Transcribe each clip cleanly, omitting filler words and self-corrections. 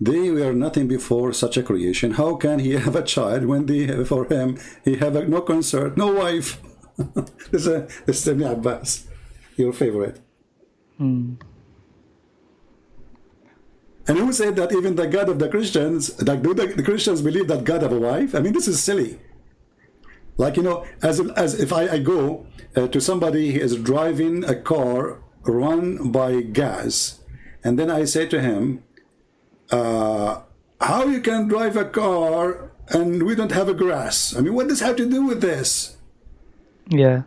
They were nothing before such a creation. How can he have a child when for him he have no concert, no wife? This is Ibn Abbas, your favorite. Hmm. And who said that even the God of the Christians, like do the Christians believe that God have a wife? I mean, this is silly. Like, you know, as if I go to somebody who is driving a car run by gas, and then I say to him, how you can drive a car and we don't have a grass? I mean, what does have to do with this? Yeah.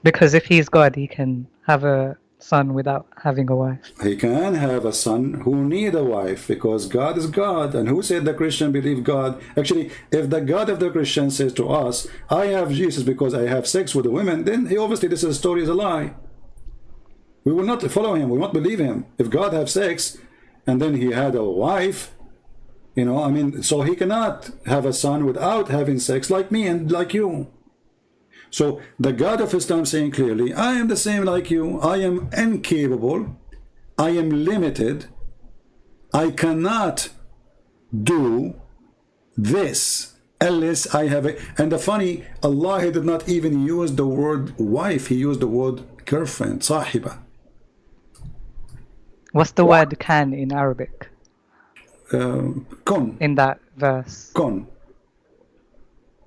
Because if he's God, he can have a son without having a wife. He can have a son who need a wife, because God is God. And who said the Christian believe God? Actually, if the God of the Christian says to us, I have Jesus because I have sex with the women, then he obviously this story is a lie. We will not follow him. We will not believe him. If God have sex and then he had a wife, you know, I mean, so he cannot have a son without having sex, like me and like you. So the God of Islam saying clearly, I am the same like you. I am incapable. I am limited. I cannot do this unless I have a... And the funny, Allah, he did not even use the word wife. He used the word girlfriend, sahiba. What's the word can in Arabic? Kun. In that verse. Kun.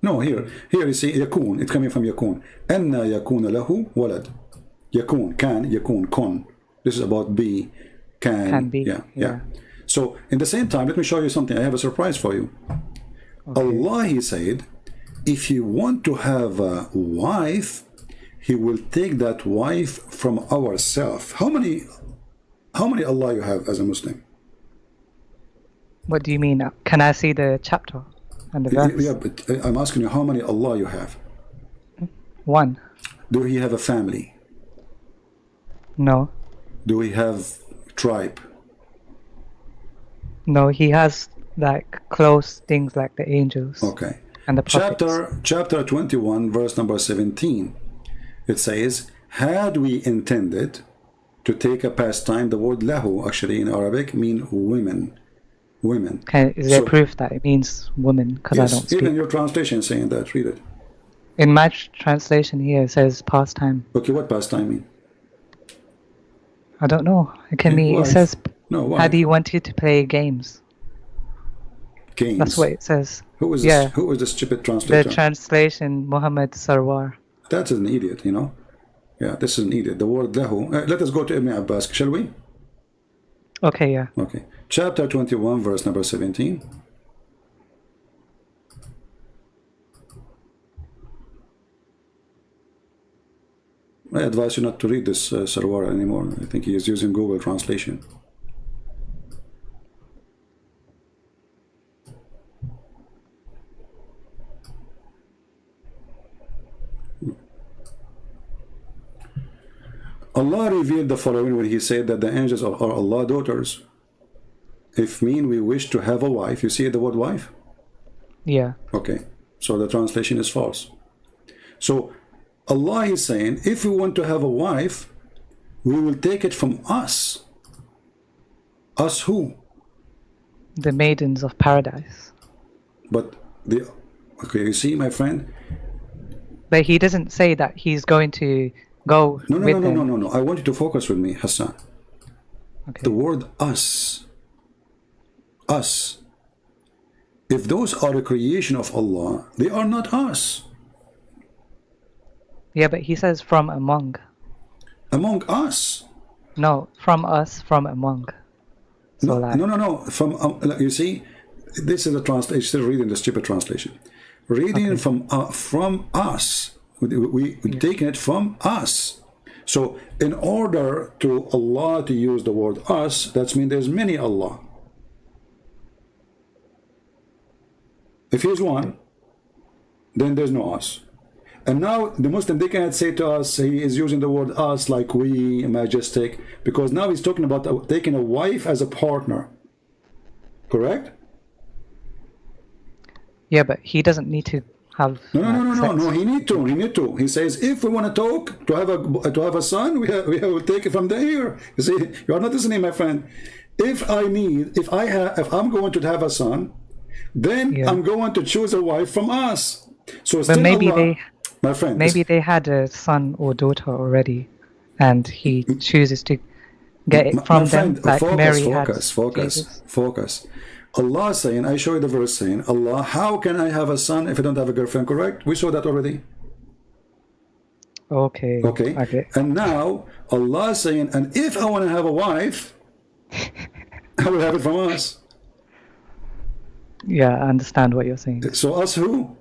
No, here you see yakun. It's coming from yakun. Anna yakun lahu walad. Yakun, can, yakun, kun. This is about be, can be. Yeah. So in the same time, let me show you something. I have a surprise for you. Okay. Allah, he said, if you want to have a wife, he will take that wife from ourselves. How many Allah you have as a Muslim? What do you mean? Can I see the chapter and the verse? Yeah, but I'm asking you how many Allah you have. One. Do he have a family? No. Do he have tribe? No, he has like close things like the angels. Okay. And the prophets. Chapter 21, verse number 17. It says, had we intended to take a pastime, the word lahu actually in Arabic mean women. Women. Okay, is there proof that it means woman? Because Yes, I don't speak. even your translation is saying that. Read it. In my translation here, it says pastime. Okay, what pastime mean? I don't know. It can be. Wife. It says. No, How wife. do you want you to play games? Games. That's what it says. Who is Yeah. this? Who is the stupid translator? The translation, Muhammad Sarwar. That's an idiot, you know. Yeah, this is an idiot. The word lahu. Let us go to Ibn Abbas, shall we? Okay, yeah. Okay. Chapter 21, verse number 17. I advise you not to read this Sarwar anymore. I think he is using Google Translation. Allah revealed the following when he said that the angels are Allah's daughters. If mean we wish to have a wife, you see the word wife? Yeah. Okay, so the translation is false. So Allah is saying, if we want to have a wife, we will take it from us. Us who? The maidens of paradise. But okay, you see, my friend? But he doesn't say that he's going to go with them. No. I want you to focus with me, Hassan. Okay. The word us. Us. If those are a creation of Allah, they are not us. Yeah, but he says from among. Among us. No, from us, from among. So No. From you see, this is a translation. Still reading the stupid translation. Reading from us. We taking it from us. So in order to Allah to use the word us, that means there's many Allah. If he's one, then there's no us. And now the Muslim, they cannot say to us, he is using the word us like we, majestic, because now he's talking about taking a wife as a partner. Correct? Yeah, but he doesn't need to have No, he need to. He says, if we want to talk, to have a son, we will take it from the ear. You see, you are not listening, my friend. if I'm going to have a son, then Yeah. I'm going to choose a wife from us. So But still maybe Allah, my friend, maybe they had a son or daughter already, and he chooses to get it from my friend, them, like Mary had Jesus. focus. Allah is saying, I show you the verse saying, Allah, how can I have a son if I don't have a girlfriend? Correct? We saw that already. Okay. Okay. Okay. And now Allah is saying, and if I want to have a wife, I will have it from us. Yeah, I understand what you're saying. So us who?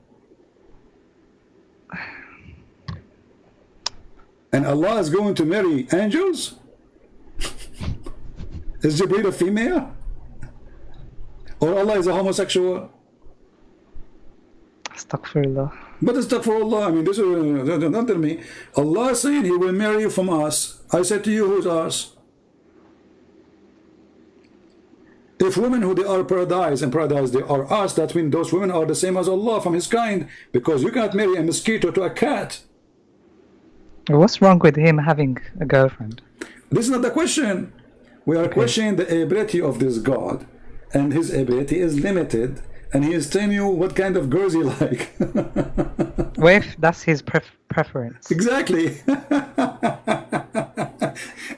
And Allah is going to marry angels? Is Jibreel a female? Or Allah is a homosexual? Astaghfirullah. But astaghfirullah, I mean, this is, don't tell me. Allah is saying He will marry you from us. I said to you, who's us? If women who they are paradise, and paradise they are us, that means those women are the same as Allah from His kind, because you cannot marry a mosquito to a cat. What's wrong with him having a girlfriend? This is not the question. We are questioning the ability of this God, and His ability is limited, and He is telling you what kind of girls He like. What if that's his preference? Exactly.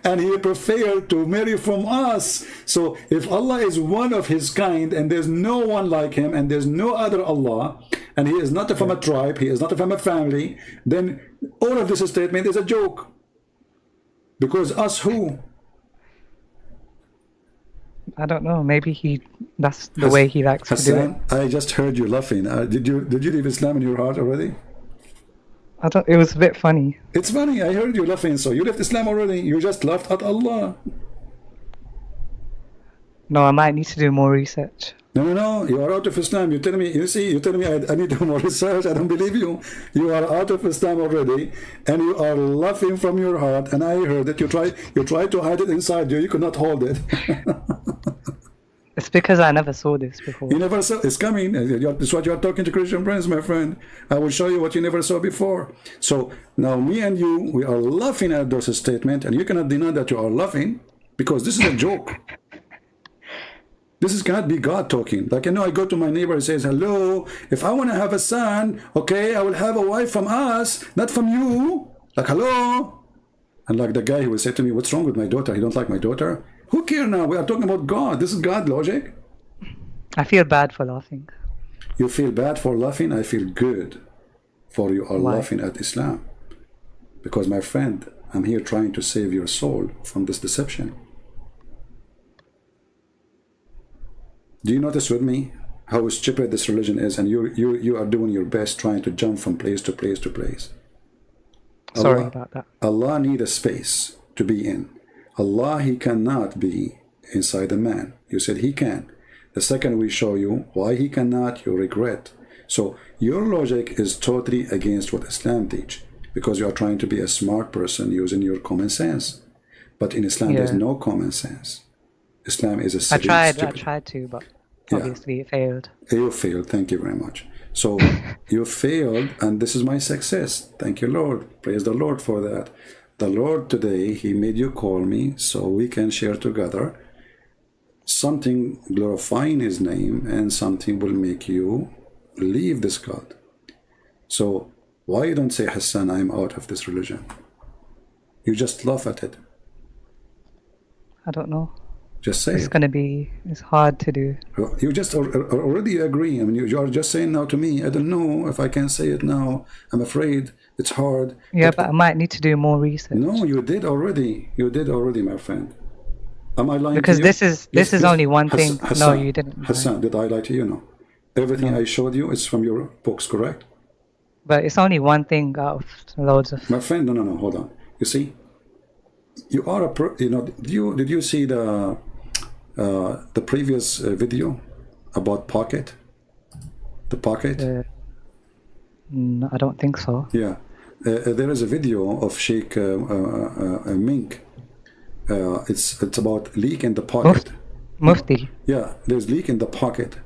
And He preferred to marry from us. So if Allah is one of His kind, and there's no one like Him, and there's no other Allah, and He is not from a tribe, He is not from a family, then all of this statement is a joke. Because us who? I don't know. Maybe that's the way he likes to do it. I just heard you laughing. Did you leave Islam in your heart already? It was a bit funny. It's funny. I heard you laughing. So you left Islam already. You just laughed at Allah. No, I might need to do more research. No. You are out of Islam. You tell me. You see. You tell me I need to do more research. I don't believe you. You are out of Islam already, and you are laughing from your heart. And I heard that you try to hide it inside you. You could not hold it. It's because I never saw this before. You never saw. It's coming. It's what you are talking to Christian friends, my friend. I will show you what you never saw before. So now me and you, we are laughing at those statements, and you cannot deny that you are laughing, because this is a joke. This is cannot be God talking. Like, I go to my neighbor and says, hello, if I want to have a son, okay, I will have a wife from us, not from you. Like, hello. And like the guy who will say to me, what's wrong with my daughter? He don't like my daughter. Who cares now? We are talking about God. This is God logic. I feel bad for laughing. You feel bad for laughing? I feel good for you are laughing at Islam. Because, my friend, I'm here trying to save your soul from this deception. Do you notice with me how stupid this religion is, and you are doing your best trying to jump from place to place to place? Sorry about that. Allah needs a space to be in. Allah, He cannot be inside a man. You said He can. The second we show you why He cannot, you regret. So your logic is totally against what Islam teach, because you are trying to be a smart person using your common sense. But in Islam, there's no common sense. Islam is a silly, I tried to, but obviously it failed. You failed. Thank you very much. So you failed, and this is my success. Thank you, Lord. Praise the Lord for that. The Lord today, He made you call me so we can share together something glorifying His name, and something will make you leave this God. So why you don't say, Hassan, I'm out of this religion? You just laugh at it. I don't know. Just say it's hard to do. You just already agree. I mean, you are just saying now to me, I don't know if I can say it now. I'm afraid it's hard. Yeah, but I might need to do more research. No, you did already. You did already, my friend. Am I lying because to you? this is only one thing. Hassan, no, you didn't. Hassan, did I lie to you? No. Everything I showed you is from your books, correct? But it's only one thing out of loads of... My friend, no, hold on. You see, you are did you see the previous video about Pocket? The Pocket? No, I don't think so. Yeah. There is a video of Sheikh Mink. It's about leak in the pocket. Mufti. Yeah, there's leak in the pocket.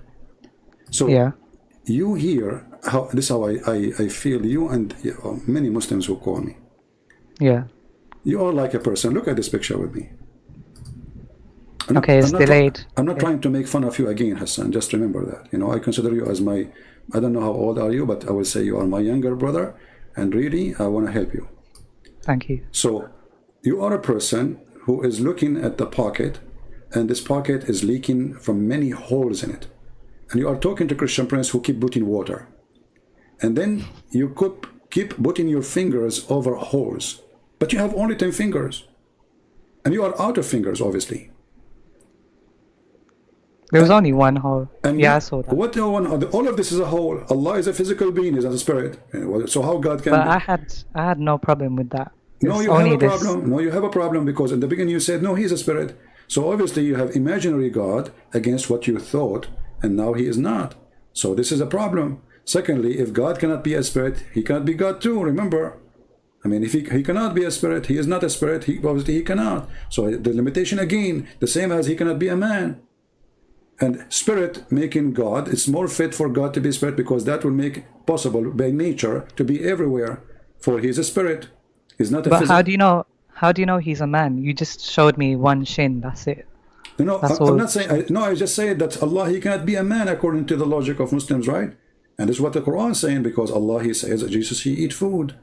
So you hear how this is how I feel you and many Muslims who call me. Yeah. You are like a person. Look at this picture with me. Okay, it's delayed. I'm not Okay. trying to make fun of you again, Hassan. Just remember that. You know, I consider you as my, I don't know how old are you, but I will say you are my younger brother, and really, I want to help you. Thank you. So, you are a person who is looking at the pocket, and this pocket is leaking from many holes in it. And you are talking to Christian Prince who keep putting water. And then you could keep putting your fingers over holes. But you have only 10 fingers. And you are out of fingers, obviously. There was only one hole. And Yeah, I saw that. What all of this is a whole. Allah is a physical being, is not a spirit. So how God can But be? I had no problem with that. No, It's you have only a this. problem. No, you have a problem because in the beginning you said, no, he's a spirit. So obviously you have imaginary God against what you thought, and now he is not. So this is a problem. Secondly, if God cannot be a spirit, he cannot be God too, remember? I mean, if he cannot be a spirit, he is not a spirit, obviously he cannot. So the limitation again, the same as he cannot be a man. And spirit making God, it's more fit for God to be spirit because that will make possible by nature to be everywhere. For he is a spirit. He's not a But physical. how do you know? How do you know he's a man? You just showed me one shin. That's it. No, That's I'm all. not saying. No, I just said that Allah, he cannot be a man according to the logic of Muslims, right? And this is what the Quran is saying because Allah, he says that Jesus, he eat food.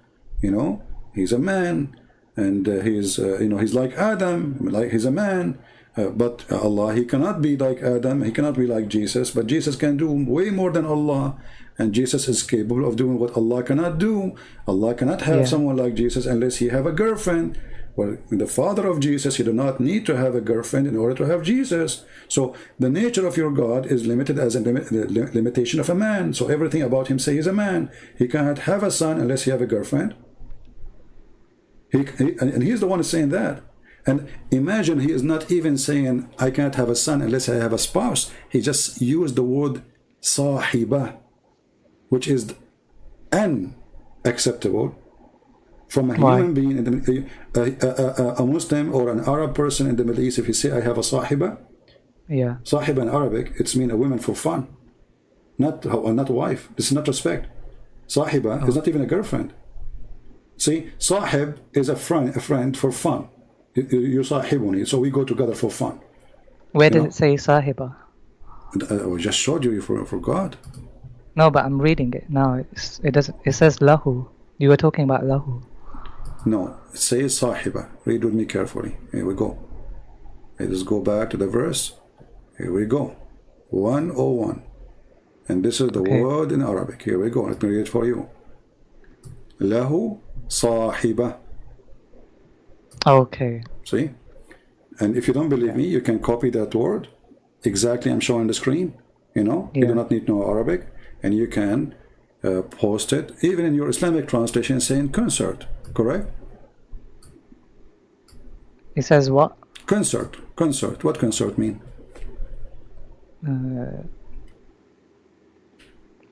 You know, he's a man, and he's he's like Adam, like he's a man. But Allah, he cannot be like Adam, he cannot be like Jesus, but Jesus can do way more than Allah, and Jesus is capable of doing what Allah cannot do. Allah cannot have someone like Jesus unless he have a girlfriend. Well, the father of Jesus, he do not need to have a girlfriend in order to have Jesus. So the nature of your God is limited as a limitation of a man. So everything about him say he's a man. He cannot have a son unless he have a girlfriend. And he's the one saying that. And imagine he is not even saying, I can't have a son unless I have a spouse. He just used the word sahiba, which is unacceptable from a human being, in a Muslim or an Arab person in the Middle East. If you say, I have a sahiba, Yeah. sahiba in Arabic, it's mean a woman for fun, not a wife. This is not respect. Sahiba is not even a girlfriend. See, sahib is a friend for fun. You sahibuni, so we go together for fun. Where You does know? it say sahiba? I just showed you for God. No, but I'm reading it now. It doesn't. It says lahu. You were talking about lahu. No, it says sahiba. Read with me carefully. Here we go. Let's go back to the verse. Here we go. 101. And this is the word in Arabic. Here we go. Let me read it for you. Lahu sahiba. Okay. See? And if you don't believe me, you can copy that word. Exactly, I'm showing the screen. You know, you do not need to know Arabic. And you can post it, even in your Islamic translation, saying concert. Correct? It says what? Concert. Concert. What concert mean?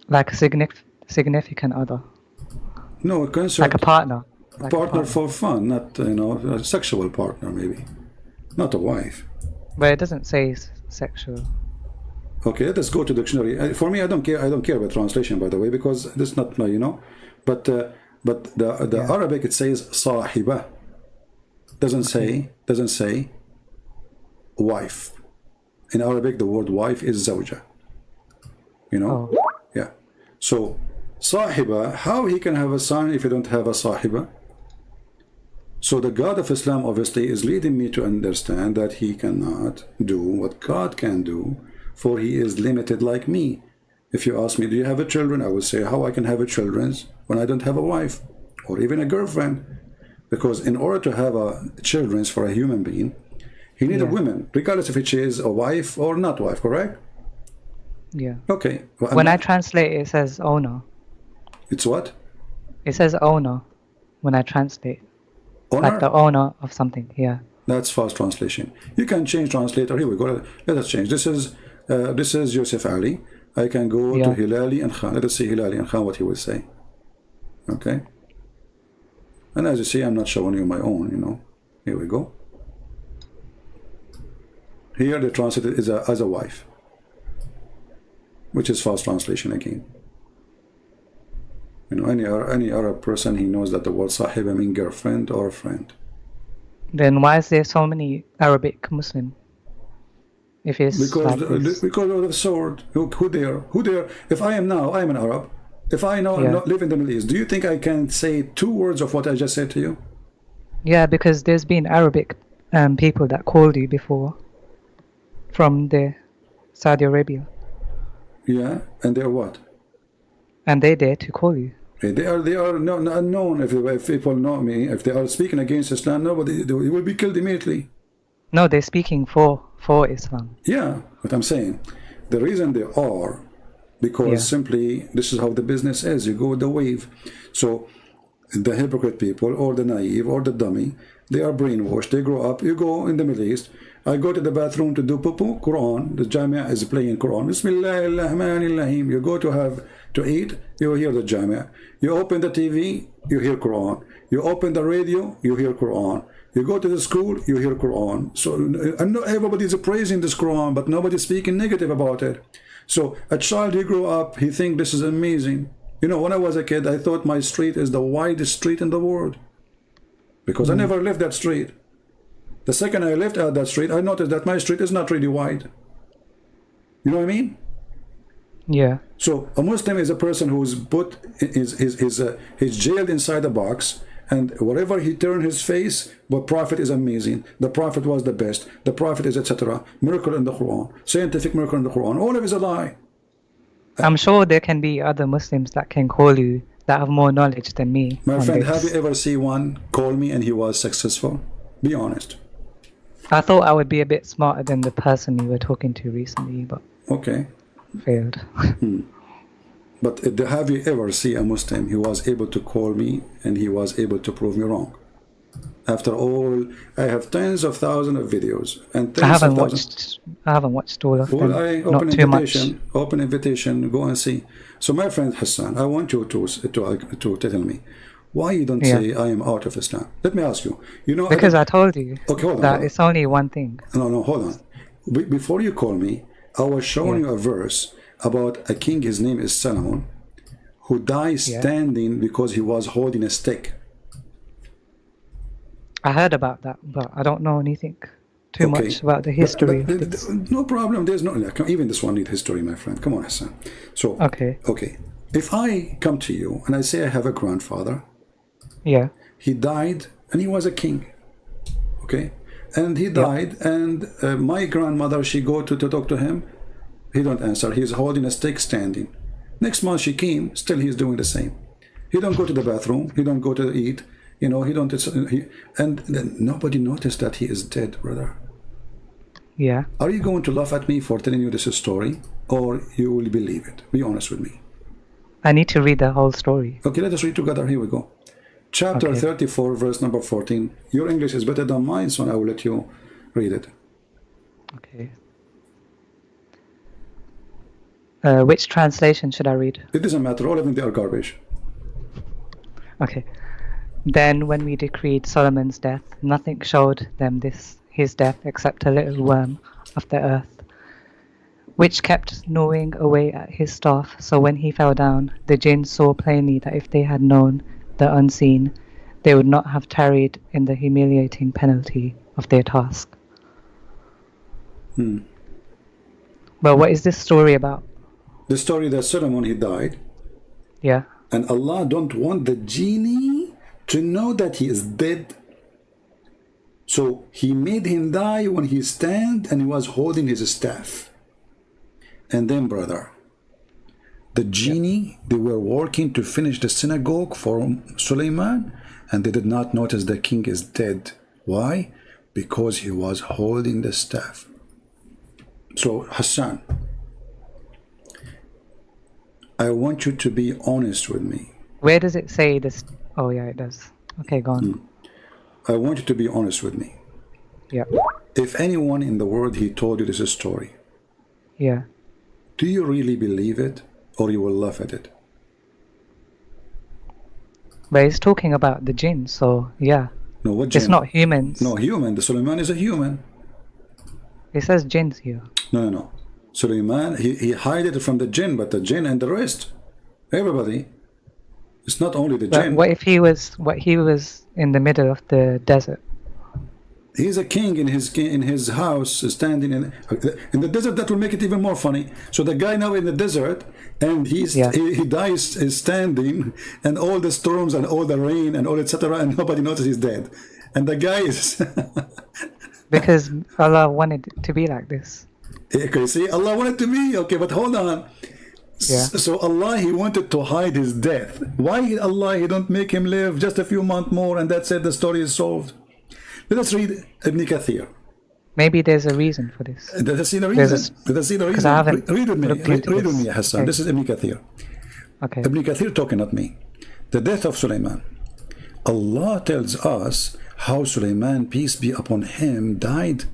Like a significant other. No, a concert. Like a partner. Like a Partner for fun, not a sexual partner, maybe. Not a wife. But it doesn't say sexual. Okay, let's go to dictionary. For me, I don't care. I don't care about translation, by the way, because this is not my, But the Arabic, it says sahiba. Doesn't say wife. In Arabic, the word wife is zawja. Yeah. So sahiba, how he can have a son if you don't have a sahiba? So the God of Islam obviously is leading me to understand that he cannot do what God can do, for he is limited like me. If you ask me, do you have a children? I will say, how I can have a children when I don't have a wife or even a girlfriend? Because in order to have a children for a human being, he needs a woman, regardless if she is a wife or not wife, correct? Yeah. Okay. Well, When I translate, it says owner. It's what? It says owner when I translate. Owner? Like the owner of something. Yeah. That's fast translation. You can change translator. Here we go. Let us change. This is Yusuf Ali. I can go to Hilali and Khan. Let us see Hilali and Khan what he will say. Okay. And as you see, I'm not showing you my own. Here we go. Here the translator is as a wife, which is fast translation again. Any Arab person, he knows that the word sahiba means girlfriend or friend. Then why is there so many Arabic Muslim? If it's Because like this. because of the sword. Who dare? Who dare? If I am now, I am an Arab. If I now Yeah. not live in the Middle East, do you think I can say 2 words of what I just said to you? Yeah, because there's been Arabic people that called you before from the Saudi Arabia, Yeah, and they're what? and they dare to call you. They are unknown. If people know me, if they are speaking against Islam, nobody they will be killed immediately. No, they're speaking for Islam. Yeah, what I'm saying, the reason they are, because Yeah. simply this is how the business is. You go with the wave. So the hypocrite people, or the naive, or the dummy, they are brainwashed. They grow up. You go in the Middle East. I go to the bathroom to do poo-poo, Quran. The Jamia is playing Quran. Bismillahirrahmanirrahim. You go to eat, you hear the Jamia. You open the TV, you hear Quran. You open the radio, you hear Quran. You go to the school, you hear Quran. So I know everybody is praising this Quran, but nobody's speaking negative about it. So a child, he grew up, he think this is amazing. You know, when I was a kid, I thought my street is the widest street in the world, because I never left that street. The second I left out that street, I noticed that my street is not really wide. You know what I mean? Yeah. So a Muslim is a person who's put he's jailed inside a box, and wherever he turn his face, the Prophet is amazing. The Prophet was the best. The Prophet is etc. Miracle in the Quran, scientific miracle in the Quran. All of it is a lie. I'm sure there can be other Muslims that can call you that have more knowledge than me. My on friend, this. have you ever seen one call me and he was successful? Be honest. I thought I would be a bit smarter than the person you were talking to recently, but Okay. failed. But have you ever seen a Muslim who was able to call me and he was able to prove me wrong? After all, I have tens of thousands of videos and tens I haven't of thousands. watched all of Well, them. I Not open too much. invitation. Open invitation. Go and see. So, my friend Hassan, I want you to tell me why you don't Yeah. say I am out of Islam. Let me ask you. You know, Because I told you Okay, hold on, that hold on. it's only one thing. No, hold on. Before you call me, I was showing you a verse about a king. His name is Solomon, who died standing because he was holding a stick. I heard about that, but I don't know anything too Okay. much about the history But of this. no problem. There's no even this one need history, my friend. Come on, Hassan. So Okay. If I come to you and I say I have a grandfather, Yeah. he died and he was a king. Okay, and he died, and my grandmother, she go to talk to him. He don't answer. He's holding a stick, standing. Next month she came, still he's doing the same. He don't go to the bathroom. He don't go to eat. You know, he don't. And then nobody noticed that he is dead, brother. Yeah. Are you going to laugh at me for telling you this story, or you will believe it? Be honest with me. I need to read the whole story. Okay, let us read together. Here we go. Chapter Okay. 34, verse number 14. Your English is better than mine, so I will let you read it. Okay. Which translation should I read? It doesn't matter. All of them, they are garbage. Okay. Then when we decreed Solomon's death, nothing showed them his death except a little worm of the earth, which kept gnawing away at his staff. So when he fell down, the jinn saw plainly that if they had known the unseen, they would not have tarried in the humiliating penalty of their task. But what is this story about? The story that Solomon, he died, Yeah. and Allah don't want the genie to know that he is dead. So he made him die when he stand and he was holding his staff. And then, brother, the genie, they were working to finish the synagogue for Suleiman, and they did not notice the king is dead. Why? Because he was holding the staff. So, Hassan, I want you to be honest with me. Where does it say this? Oh, yeah, it does. Okay, go on. I want you to be honest with me. Yeah. If anyone in the world, he told you this story, Yeah. do you really believe it, or you will laugh at it? But it's talking about the jinn, so yeah. No, what It's jinn? not humans. No, human. The Suleiman is a human. It says jinns here. No. Suleiman, he hid it from the jinn, but the jinn and the rest, everybody. It's not only the But jinn. what if he was in the middle of the desert? He's a king in his house, standing in the desert. That will make it even more funny. So the guy now in the desert, and he dies is standing, and all the storms and all the rain and all etc. And nobody notices he's dead, and the guy is because Allah wanted it to be like this. okay. See, Allah wanted to be okay, but hold on. Yeah. So Allah, he wanted to hide his death. Why Allah, he don't make him live just a few months more, and that's it. The story is solved. Let us read Ibn Kathir. Maybe there's a reason for this. Let us see the reason. Let us see the reason. Read with me. Read with me, Hassan. Okay. This is Ibn Kathir. Okay. Ibn Kathir talking, not me. The death of Sulaiman. Allah tells us how Sulaiman, peace be upon him, died,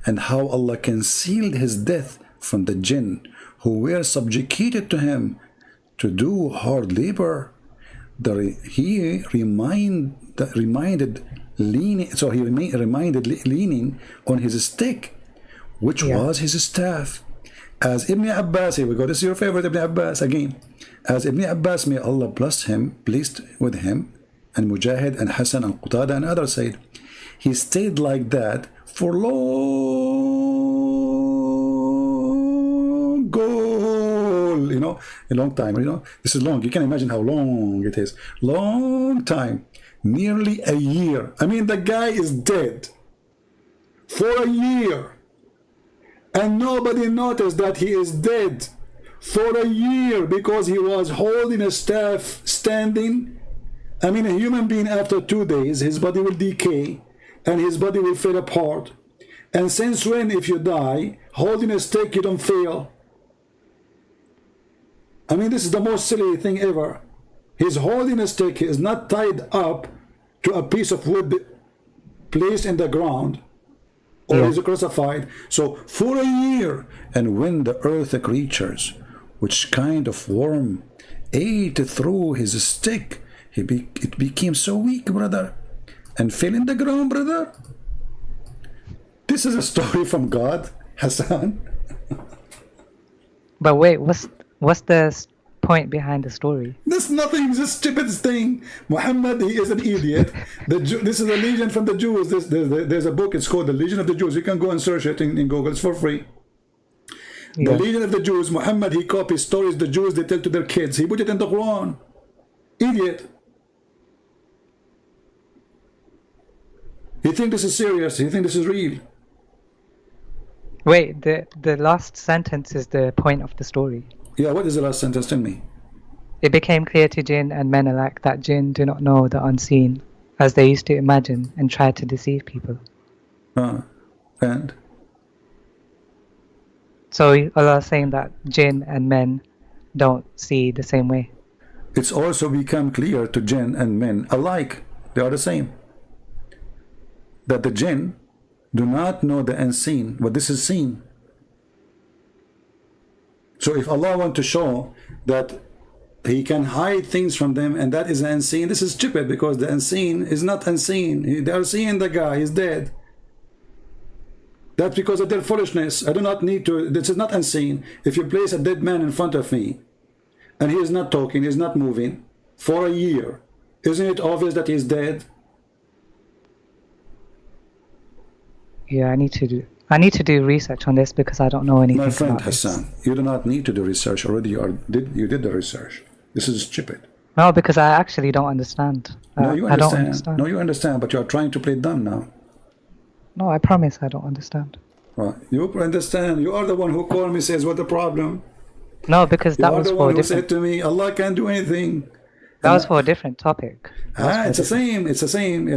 and how Allah concealed his death from the jinn who were subjugated to him to do hard labor. He reminded leaning on his stick, which was his staff. As Ibn Abbas, here we go, this is your favorite Ibn Abbas again. As Ibn Abbas, may Allah bless him, pleased with him, and Mujahid and Hassan and Qatada and others said, he stayed like that for long, a long time, this is long, you can imagine how long it is, long time, nearly a year. I mean, the guy is dead for a year, and nobody noticed that he is dead for a year because he was holding a staff, standing. I mean, a human being after 2 days, his body will decay and his body will fall apart. And since when, if you die holding a stick, you don't fail? I mean, this is the most silly thing ever. He's holding a stick. He is not tied up to a piece of wood placed in the ground, or is crucified. So for a year, and when the earth creatures, which kind of worm, ate through his stick, it became so weak, brother, and fell in the ground, brother. This is a story from God, Hassan. But wait, what's the point behind the story? There's nothing. It's a stupid thing. Muhammad, he is an idiot. This is a legend from the Jews. There's a book. It's called The Legion of the Jews. You can go and search it in Google. It's for free. The Legion of the Jews. Muhammad, he copies stories the Jews they tell to their kids. He put it in the Quran. Idiot. You think this is serious? You think this is real? Wait, the last sentence is the point of the story. Yeah, what is the last sentence? Tell me. It became clear to jinn and men alike that jinn do not know the unseen, as they used to imagine and try to deceive people. And? So Allah is saying that jinn and men don't see the same way. It's also become clear to jinn and men alike, they are the same, that the jinn do not know the unseen, but this is seen. So if Allah wants to show that he can hide things from them and that is unseen, this is stupid, because the unseen is not unseen. They are seeing the guy, he's dead. That's because of their foolishness. I do not need to, this is not unseen. If you place a dead man in front of me and he is not talking, he is not moving for a year, isn't it obvious that he is dead? Yeah, I need to do research on this because I don't know anything. My friend about Hassan, this. you do not need to do research already. You did the research. This is stupid. No, because I actually don't understand. No, you understand. I don't understand. No, you understand, but you are trying to play dumb now. No, I promise I don't understand. Well, you understand. You are the one who called me, says, what the problem? No, because that was for a different... You are the one who said to me, Allah can't do anything. That was for a different topic. It's the same. It's the same.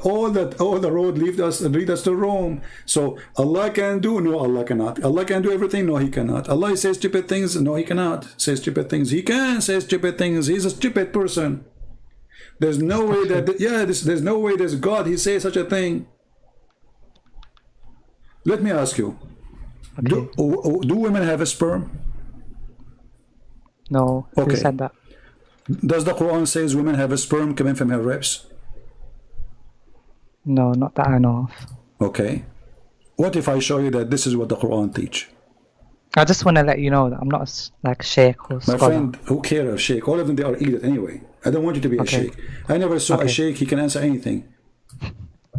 All the road lead us to Rome. So Allah can do. No, Allah cannot. Allah can do everything. No, He cannot. Allah says stupid things. No, He cannot say stupid things. He can say stupid things. He's a stupid person. There's no way that there's no way there's God. He says such a thing. Let me ask you. Okay. Do women have a sperm? No. Okay. Who said that? Does the Quran says women have a sperm coming from her ribs? No, not that I know of. Okay. What if I show you that this is what the Quran teach? I just want to let you know that I'm not like sheikh or scholar. My friend, who cares, sheikh? All of them, they are idiot anyway. I don't want you to be a sheikh. I never saw a sheikh, he can answer anything.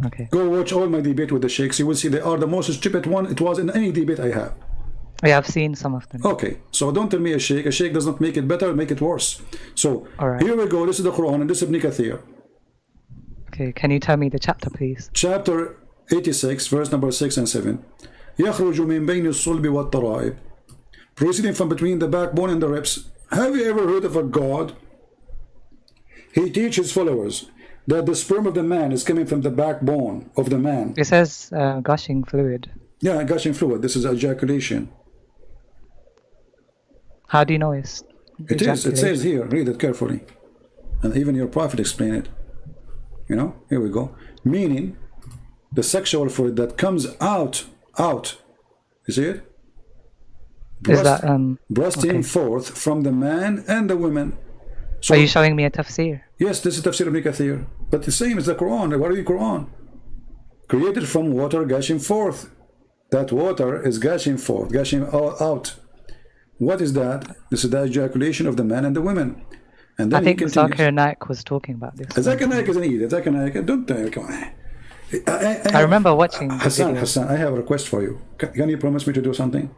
Okay. Go watch all my debate with the sheikhs. You will see they are the most stupid one it was in any debate I have. Yeah, I've seen some of them. Okay, so don't tell me a sheikh. A sheikh does not make it better, make it worse. So Alright. here we go. This is the Quran and this is Ibn Kathir. Okay, can you tell me the chapter, please? Chapter 86, verse number 6 and 7. يخرج من بين الصلب والترائب. Proceeding from between the backbone and the ribs. Have you ever heard of a God? He teaches followers that the sperm of the man is coming from the backbone of the man. It says gushing fluid. Yeah, gushing fluid. This is ejaculation. How do you know it's It is. It says here. Read it carefully. And even your prophet explained it. You know, here we go. Meaning, the sexual fluid that comes out. You see it? Is that Bursting okay. forth from the man and the women. So, Are you showing me a tafsir? yes, this is Tafsir Ibn Kathir. But the same as the Quran. What is the Quran? Created from water gushing forth. That water is gushing forth, gushing out. What is that? This is the ejaculation of the man and the women. And then I think he continues. Zakir Naik was talking about this. Zakir Naik is an idiot. Zakir Naik, don't come on. I remember watching the Hassan, video. I have a request for you. Can you promise me to do something?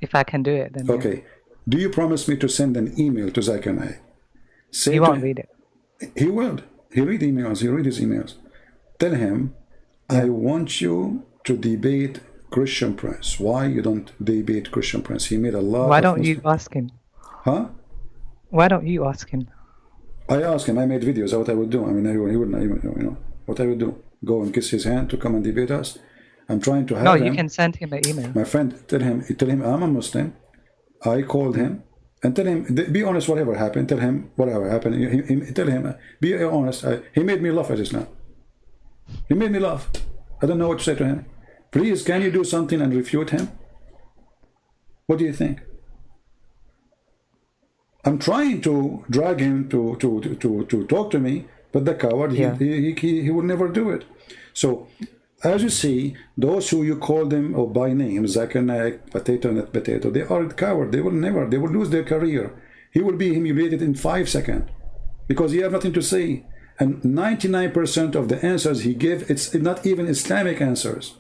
If I can do it, then yeah. Okay. Do you promise me to send an email to Zakir Naik? He won't read it. He will. He read emails. He read his emails. Tell him, I want you to debate Christian Prince. Why you don't debate Christian Prince? He made a lot. Why of don't you Muslim- ask him? Huh? Why don't you ask him? I asked him. I made videos of what I would do. I mean, he would not even know what I would do. Go and kiss his hand to come and debate us. I'm trying to have No, him. you can send him an email. My friend, tell him I'm a Muslim. I called him and tell him, be honest, whatever happened. Tell him whatever happened. Tell him, be honest. He made me laugh at Islam. He made me laugh. I don't know what to say to him. Please, can you do something and refute him? What do you think? I'm trying to drag him to talk to me, but the coward, Yeah. he will never do it. So, as you see, those who you call them or by name, Zakir Naik, Potato Net Potato, they are coward. They will lose their career. He will be humiliated in 5 seconds because he have nothing to say. And 99% of the answers he gave, it's not even Islamic answers.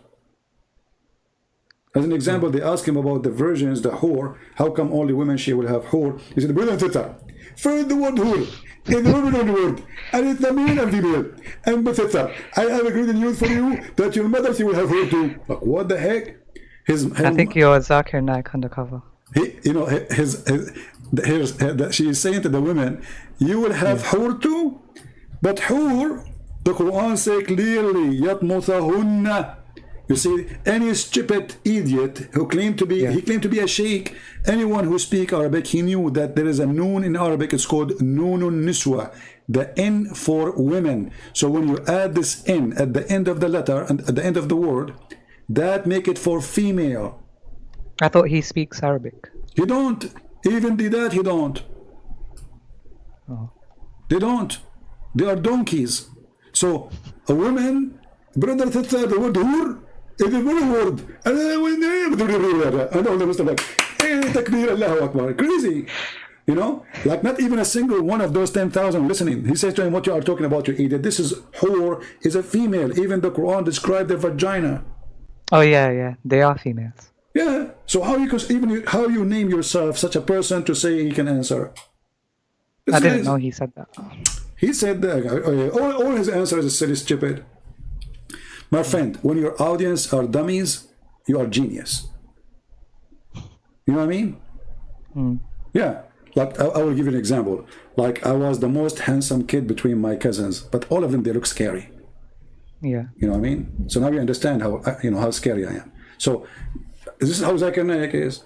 As an example, they ask him about the virgins, the whore. How come only women she will have whore? He said, brother Tita, find the word whore in the women word, and it's the mean and female. And Tita, I have a great news for you that your mother she will have whore too. Like, what the heck? I think you're Zakir Naik undercover. She is saying to the women, you will have whore too, but whore, the Quran says clearly, يَطْمُثَهُنَّ. You see, any stupid idiot who claimed to be, he claimed to be a sheikh. Anyone who speaks Arabic, he knew that there is a noon in Arabic. It's called noonun niswa, the N for women. So when you add this N at the end of the letter and at the end of the word, that make it for female. I thought he speaks Arabic. He don't. Even that he don't. Oh. They don't. They are donkeys. So a woman, brother, the word whore. It is very word. And all the rest of like, takbir, Allahu Akbar. Crazy. You know, like not even a single one of those 10,000 listening. He says to him, what you are talking about, you idiot. This is whore, is a female. Even the Quran described the vagina. Oh yeah, they are females. Yeah. So how you name yourself such a person to say he can answer? I didn't know he said that. He said that all his answers is silly, stupid. My friend, when your audience are dummies, you are genius. You know what I mean? Yeah. Like I will give you an example. Like I was the most handsome kid between my cousins, but all of them they look scary. Yeah. You know what I mean? So now you understand how scary I am. So this is how Zakir Naik is.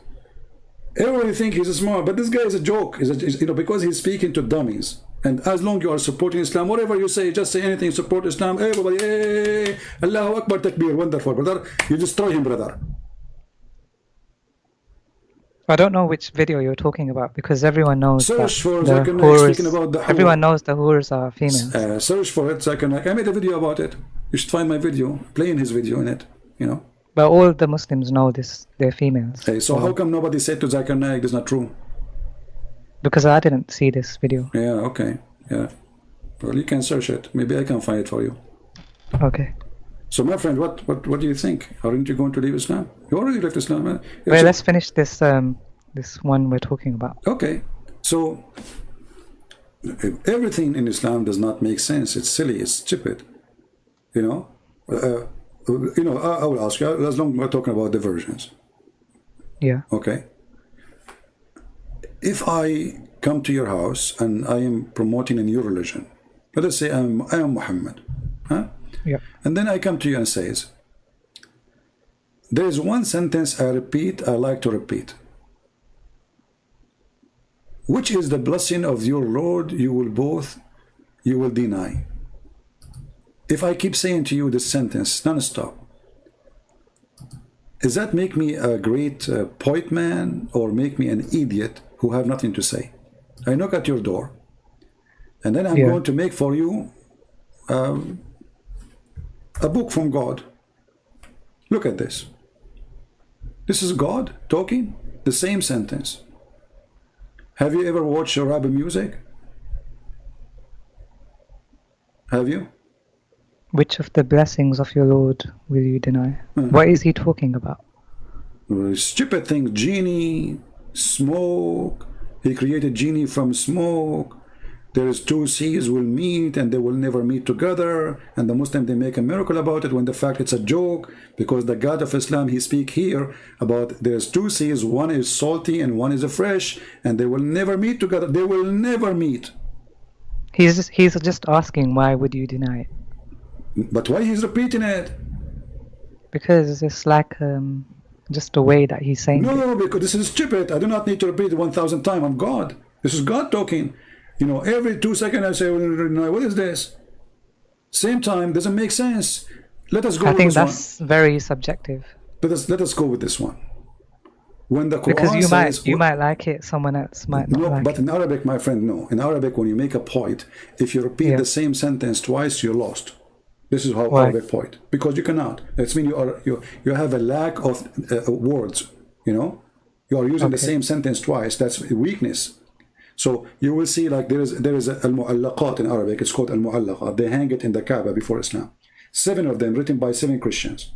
Everybody think he's smart, but this guy is a joke. Because he's speaking to dummies. And as long as you are supporting Islam, whatever you say, just say anything, support Islam. Everybody, hey, Allahu Akbar, takbir, wonderful, brother. You destroy him, brother. I don't know which video you're talking about because everyone knows Search for the Zakir Naik speaking whores. about the Everyone knows the whores are females. Search for it, Zakir Naik. I made a video about it. You should find my video, playing his video in it. You know. But all the Muslims know this. They're females. Hey, so how come nobody said to Zakir Naik this is not true? Because I didn't see this video. Yeah, okay. Yeah. Well, you can search it. Maybe I can find it for you. Okay. So, my friend, what do you think? Aren't you going to leave Islam? You already left Islam. Man. Wait, let's finish this this one we're talking about. Okay. So, everything in Islam does not make sense. It's silly. It's stupid. You know. I will ask you as long as we're talking about diversions. Yeah. Okay. If I come to your house and I am promoting a new religion, let us say I am Muhammad, huh? Yeah. And then I come to you and says, there is one sentence I like to repeat. Which is the blessing of your Lord you will deny. If I keep saying to you this sentence non-stop, does that make me a great poet man or make me an idiot who have nothing to say? I knock at your door and then I'm going to make for you a book from God. Look at this. This is God talking, the same sentence. Have you ever watched Arabic music? Have you? Which of the blessings of your Lord will you deny? What is he talking about? Stupid things. Genie, smoke. He created genie from smoke. There is two seas will meet and they will never meet together. And the Muslim, they make a miracle about it when the fact it's a joke, because the God of Islam, he speak here about there's two seas. One is salty and one is fresh, and they will never meet together. They will never meet. He's just asking, why would you deny it? But why he's repeating it? Because it's like just the way that he's saying it. No, because this is stupid. I do not need to repeat it 1,000 times. I'm God. This is God talking. You know, every 2 seconds I say, what is this? Same time, doesn't make sense. Let us go with this one. I think that's very subjective. Let us go with this one. When the Quran because you might like it, someone else might not like it. No, but in Arabic, my friend, no. In Arabic, when you make a point, if you repeat the same sentence twice, you're lost. This is how Arabic point, because you cannot. That means you have a lack of words. You know, you are using the same sentence twice. That's weakness. So you will see, like there is al-mu'allaqat in Arabic. It's called al-mu'allaqat. They hang it in the Kaaba before Islam. 7 of them written by 7 Christians,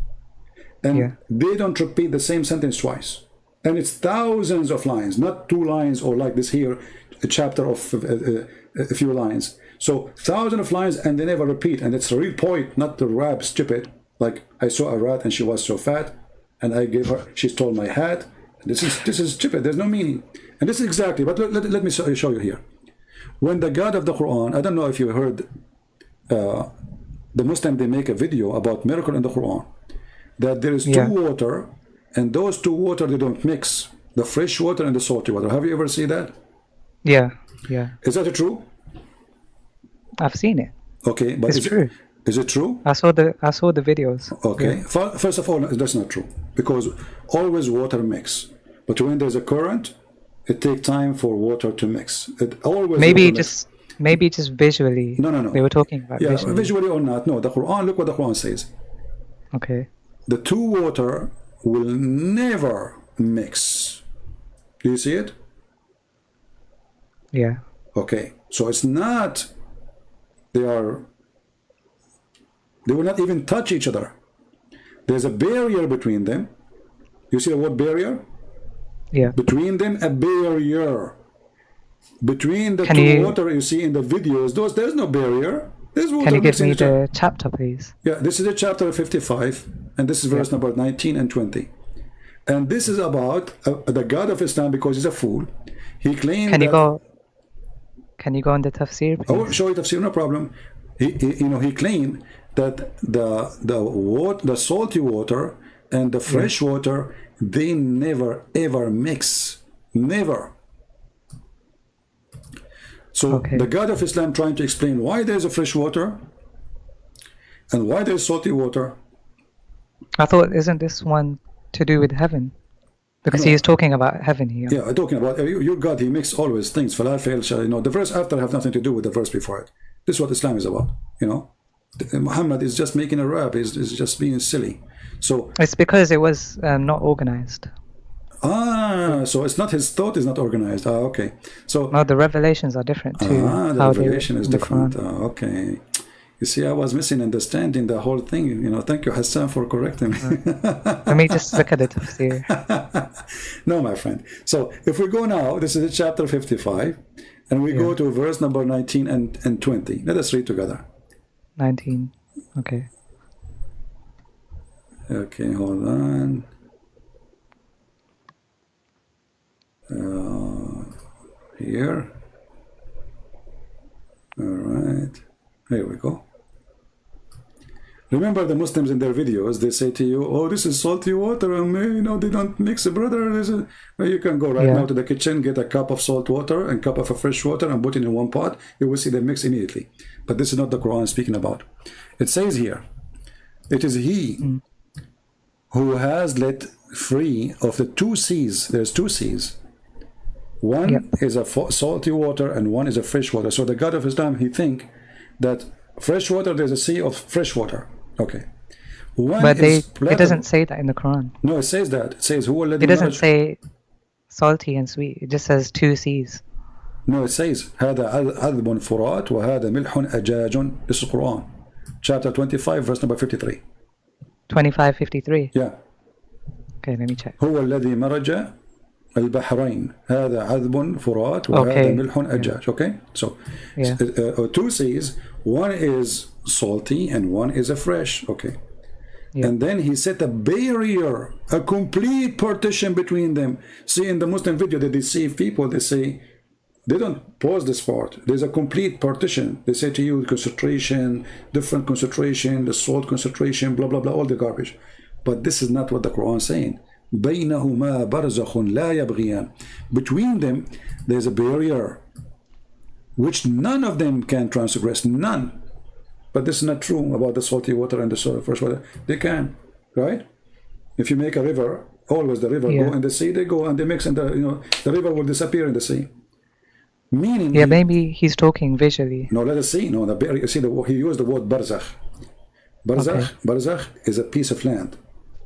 and they don't repeat the same sentence twice. And it's thousands of lines, not 2 lines or like this here, a chapter of a few lines. So thousands of lines, and they never repeat. And it's a real point, not the rap stupid. Like, I saw a rat and she was so fat, and I gave her, she stole my hat. This is stupid. There's no meaning. And this is exactly, but let me show you here. When the God of the Quran, I don't know if you heard, the Muslim, they make a video about miracle in the Quran, that there is 2 water, and those 2 water, they don't mix, the fresh water and the salty water. Have you ever seen that? Yeah. Is that true? I've seen it. Okay, but it's true. Is it true? I saw the videos. Okay. First of all, that's not true, because always water mix. But when there's a current, it takes time for water to mix. It always maybe just visually. No. They were talking about visually or not. No, the Quran. Look what the Quran says. Okay. The 2 water will never mix. Do you see it? Yeah. Okay. So it's not. They will not even touch each other. There's a barrier between them. You see the word barrier? Yeah. Between them, a barrier. Between the 2 water you see in the videos, there's no barrier. There's water. Can you give me the chapter, please? Yeah, this is the chapter 55, and this is verse number 19 and 20. And this is about the God of Islam, because he's a fool. He claimed Can you go on the tafsir, please? I will show you tafsir, no problem. He claimed that the salty water and the fresh water, they never ever mix. Never. So the God of Islam trying to explain why there's a fresh water and why there's salty water. I thought, isn't this one to do with heaven? Because he is talking about heaven here. Yeah, I'm talking about your God. He makes always things. Falafel, the verse after have nothing to do with the verse before it. This is what Islam is about. Muhammad is just making a rap. Is just being silly. So it's because it was not organized. So it's not his thought is not organized. Okay. So no, the revelations are different too. The revelation is different. Okay. You see, I was misunderstanding the whole thing. You know, thank you, Hassan, for correcting me. Let me just look at the tafsir. No, my friend. So if we go now, this is chapter 55, and we go to verse number 19 and 20. Let us read together. 19. Okay. Okay, hold on. Here. All right. Here we go. Remember the Muslims in their videos, they say to you, oh, this is salty water, and you know, they don't mix it, brother. Well, you can go right now to the kitchen, get a cup of salt water and cup of fresh water and put it in one pot. You will see them mix immediately. But this is not the Quran speaking about. It says here, it is he who has let free of the two seas. There's two seas. One is a salty water and one is a fresh water. So the God of Islam, he think that fresh water, there's a sea of fresh water. Okay. But it doesn't say that in the Quran. No, it says that. It says, it doesn't say salty and sweet. It just says two seas. No, it says, هذا عذب فرات وهذا ملح أجاج. This is Quran. Chapter 25, verse number 53. 25:53? Yeah. Okay, let me check. هو الذي مرج البحرين هذا عذب فرات وهذا ملح أجاج. Okay? So, two seas, one is salty and one is a fresh. Okay. And then he set a barrier, a complete partition between them. See, in the Muslim video that they see people, they say, they don't pause this part. There's a complete partition. They say to you concentration, different concentration, the salt concentration, blah blah blah, all the garbage. But this is not what the Quran is saying. بينهما برزخ لا يبغيان. Between them there's a barrier which none of them can transgress, none. But this is not true about the salty water and the fresh water. They can, right? If you make a river, always the river go in the sea, they go and they mix, and the river will disappear in the sea. Meaning, maybe he's talking visually. No, let us see. No, you see, he used the word barzakh. Barzakh is a piece of land,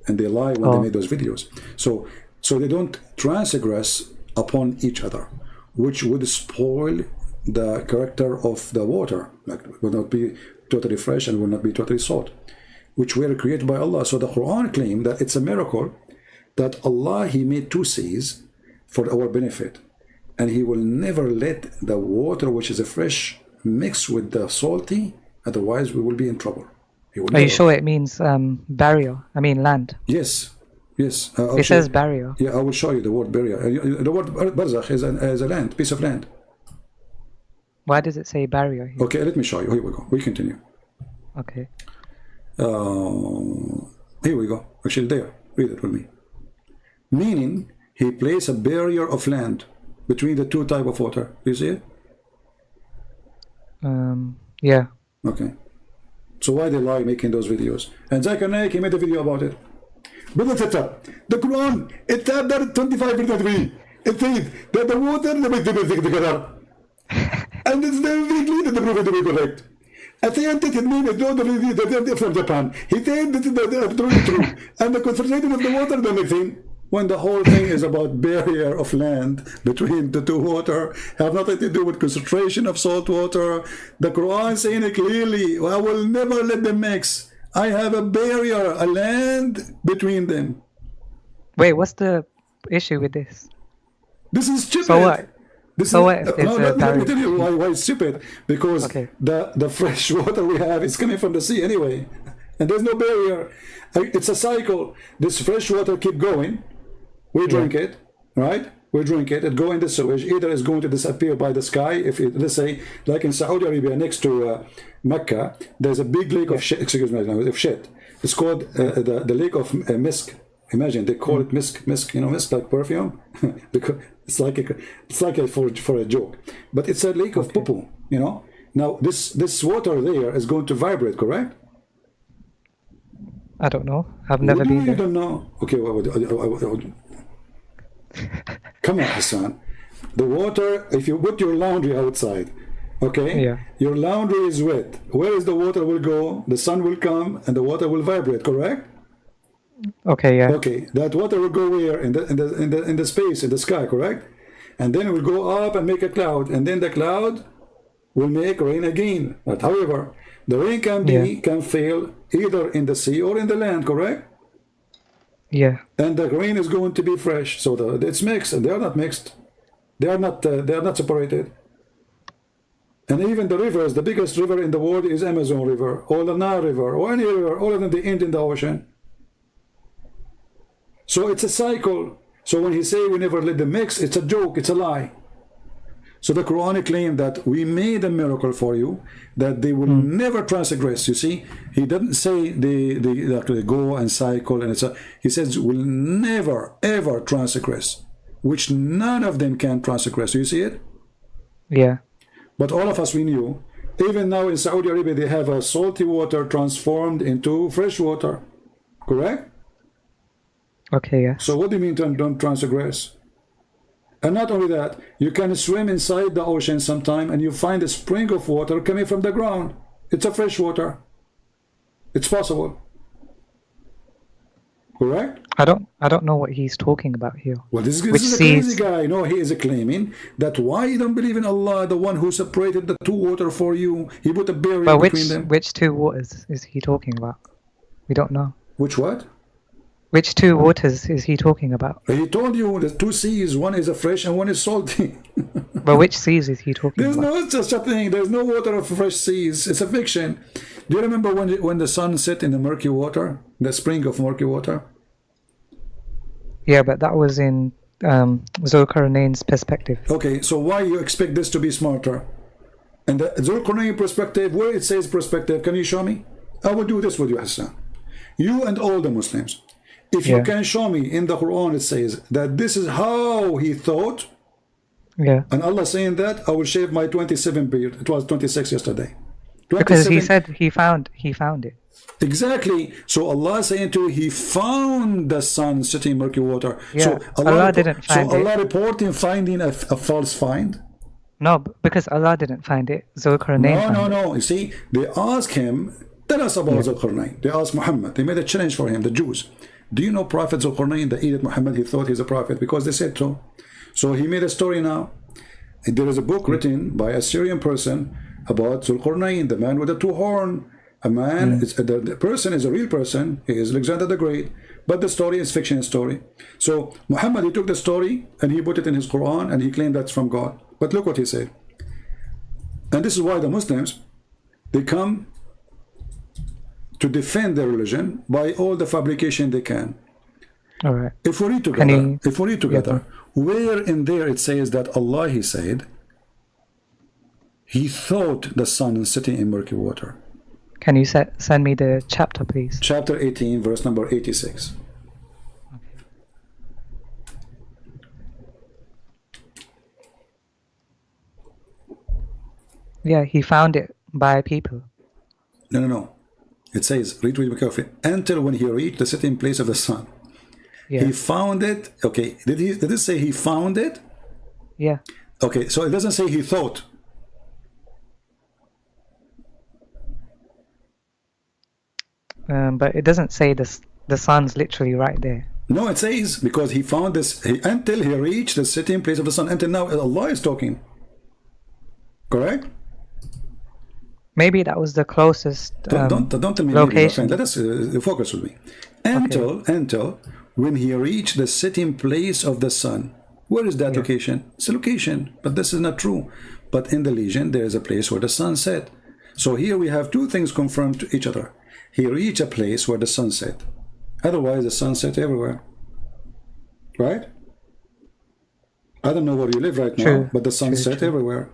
and they lie when they made those videos. So they don't transgress upon each other, which would spoil the character of the water. Like, it will not be totally fresh and will not be totally salt, which were created by Allah. So the Quran claimed that it's a miracle that Allah, he made two seas for our benefit, and he will never let the water which is a fresh mix with the salty, otherwise we will be in trouble. Are you sure it means barrier? I mean land. Yes. It says barrier. Yeah, I will show you the word barrier. The word barzakh is a land, piece of land. Why does it say barrier here? Okay, let me show you. Here we go. We continue. Okay. Here we go. Actually, there. Read it with me. Meaning, he placed a barrier of land between the two type of water. You see it? Yeah. Okay. So why they lie making those videos? And Zakir Naik, he made a video about it. Brother Tata, the Quran, it's chapter 25:3. It says that the water never together. And it's very clear that the Prophet will be correct. A scientist name is not from Japan. He said this is absolutely true. And the concentration of the water, the next thing, when the whole thing is about barrier of land between the two water, have nothing to do with concentration of salt water. The Quran is saying it clearly, I will never let them mix. I have a barrier, a land between them. Wait, what's the issue with this? This is stupid. So what? Let me tell you why it's stupid. Because the fresh water we have is coming from the sea anyway. And there's no barrier. It's a cycle. This fresh water keep going. We drink it, right? We drink it. It go in the sewage. Either it's going to disappear by the sky. If it, let's say, like in Saudi Arabia, next to Mecca, there's a big lake of shit. Excuse me, of shit. It's called the lake of misk. Imagine they call it misk. Misk, misk like perfume, because it's like for a joke. But it's a lake of poo. Now this water there is going to vibrate, correct? I don't know. I've never been there. You don't know? Okay. Come on, Hassan. The water, if you put your laundry outside, okay? Your laundry is wet. Where is the water will go? The sun will come and the water will vibrate, correct? Okay, yeah. Okay, that water will go where? In the space, in the sky, correct? And then it will go up and make a cloud, and then the cloud will make rain again. But however, The rain can fail either in the sea or in the land, correct? Yeah. And the rain is going to be fresh, so it's mixed, and they are not mixed. They are not separated. And even the rivers, the biggest river in the world is Amazon River, or the Nile River, or any river, all of them, they end in the ocean. So it's a cycle. So when he say we never let them mix, it's a joke, it's a lie. So the Quran claimed that we made a miracle for you, that they will never transgress. You see, he doesn't say they go and cycle, and he says will never ever transgress, which none of them can transgress. You see it? Yeah. But all of us, we knew. Even now in Saudi Arabia, they have a salty water transformed into fresh water. Correct? Okay, yeah. So what do you mean don't transgress? And not only that, you can swim inside the ocean sometime and you find a spring of water coming from the ground. It's a fresh water. It's possible. Correct? I don't know what he's talking about here. Well, this is a crazy guy. No, he is claiming that why you don't believe in Allah, the one who separated the two water for you. He put a barrier between them. Which two waters is he talking about? We don't know. Which what? Which two waters is he talking about? He told you the two seas, one is a fresh and one is salty. But which seas is he talking There's about? no such a thing. There's no water of fresh seas. It's a fiction. Do you remember when the sun set in the murky water, the spring of murky water? Yeah, but that was in Zulkarnain's perspective. Okay, so why you expect this to be smarter? And the Zulkarnain perspective, where it says perspective, can you show me? I will do this with you, Hassan. You and all the Muslims. If you can show me in the Quran, it says that this is how he thought. Yeah. And Allah saying that, I will shave my 27 beard. It was 26 yesterday. 27. Because he said he found it. Exactly. So Allah saying to you, he found the sun sitting in murky water. Yeah. So Allah didn't find so it. Allah reporting finding a false find. No, because Allah didn't find it. Zulkarnain. No. You see, they ask him, tell us about Zulkarnain. They asked Muhammad. They made a challenge for him, the Jews. Do you know Prophet Zulkarnain, the Edith Muhammad? He thought he's a prophet because they said so. So he made a story now. There is a book written by a Syrian person about Zulkarnain, the man with the two horns. A man, the person is a real person. He is Alexander the Great, but the story is fiction story. So Muhammad, he took the story and he put it in his Quran and he claimed that's from God. But look what he said. And this is why the Muslims, they come to defend their religion by all the fabrication they can. All right. If we read together, where in there it says that Allah, he said, he thought the sun sitting in murky water. Can you send me the chapter, please? Chapter 18, verse number 86. Yeah, he found it by people. No. It says, read carefully. Until when he reached the sitting place of the sun. Yeah. He found it. Okay. Did it say he found it? Yeah. Okay, so it doesn't say he thought. But it doesn't say the sun's literally right there. No, it says because he found this until he reached the sitting place of the sun. Until now, Allah is talking. Correct? Maybe that was the closest don't tell me location. Let us focus with me. Until when he reached the sitting place of the sun. Where is that location? It's a location, but this is not true. But in the legend, there is a place where the sun set. So here we have two things confirmed to each other. He reached a place where the sun set. Otherwise, the sun set everywhere. Right? I don't know where you live right now, but the sun set everywhere.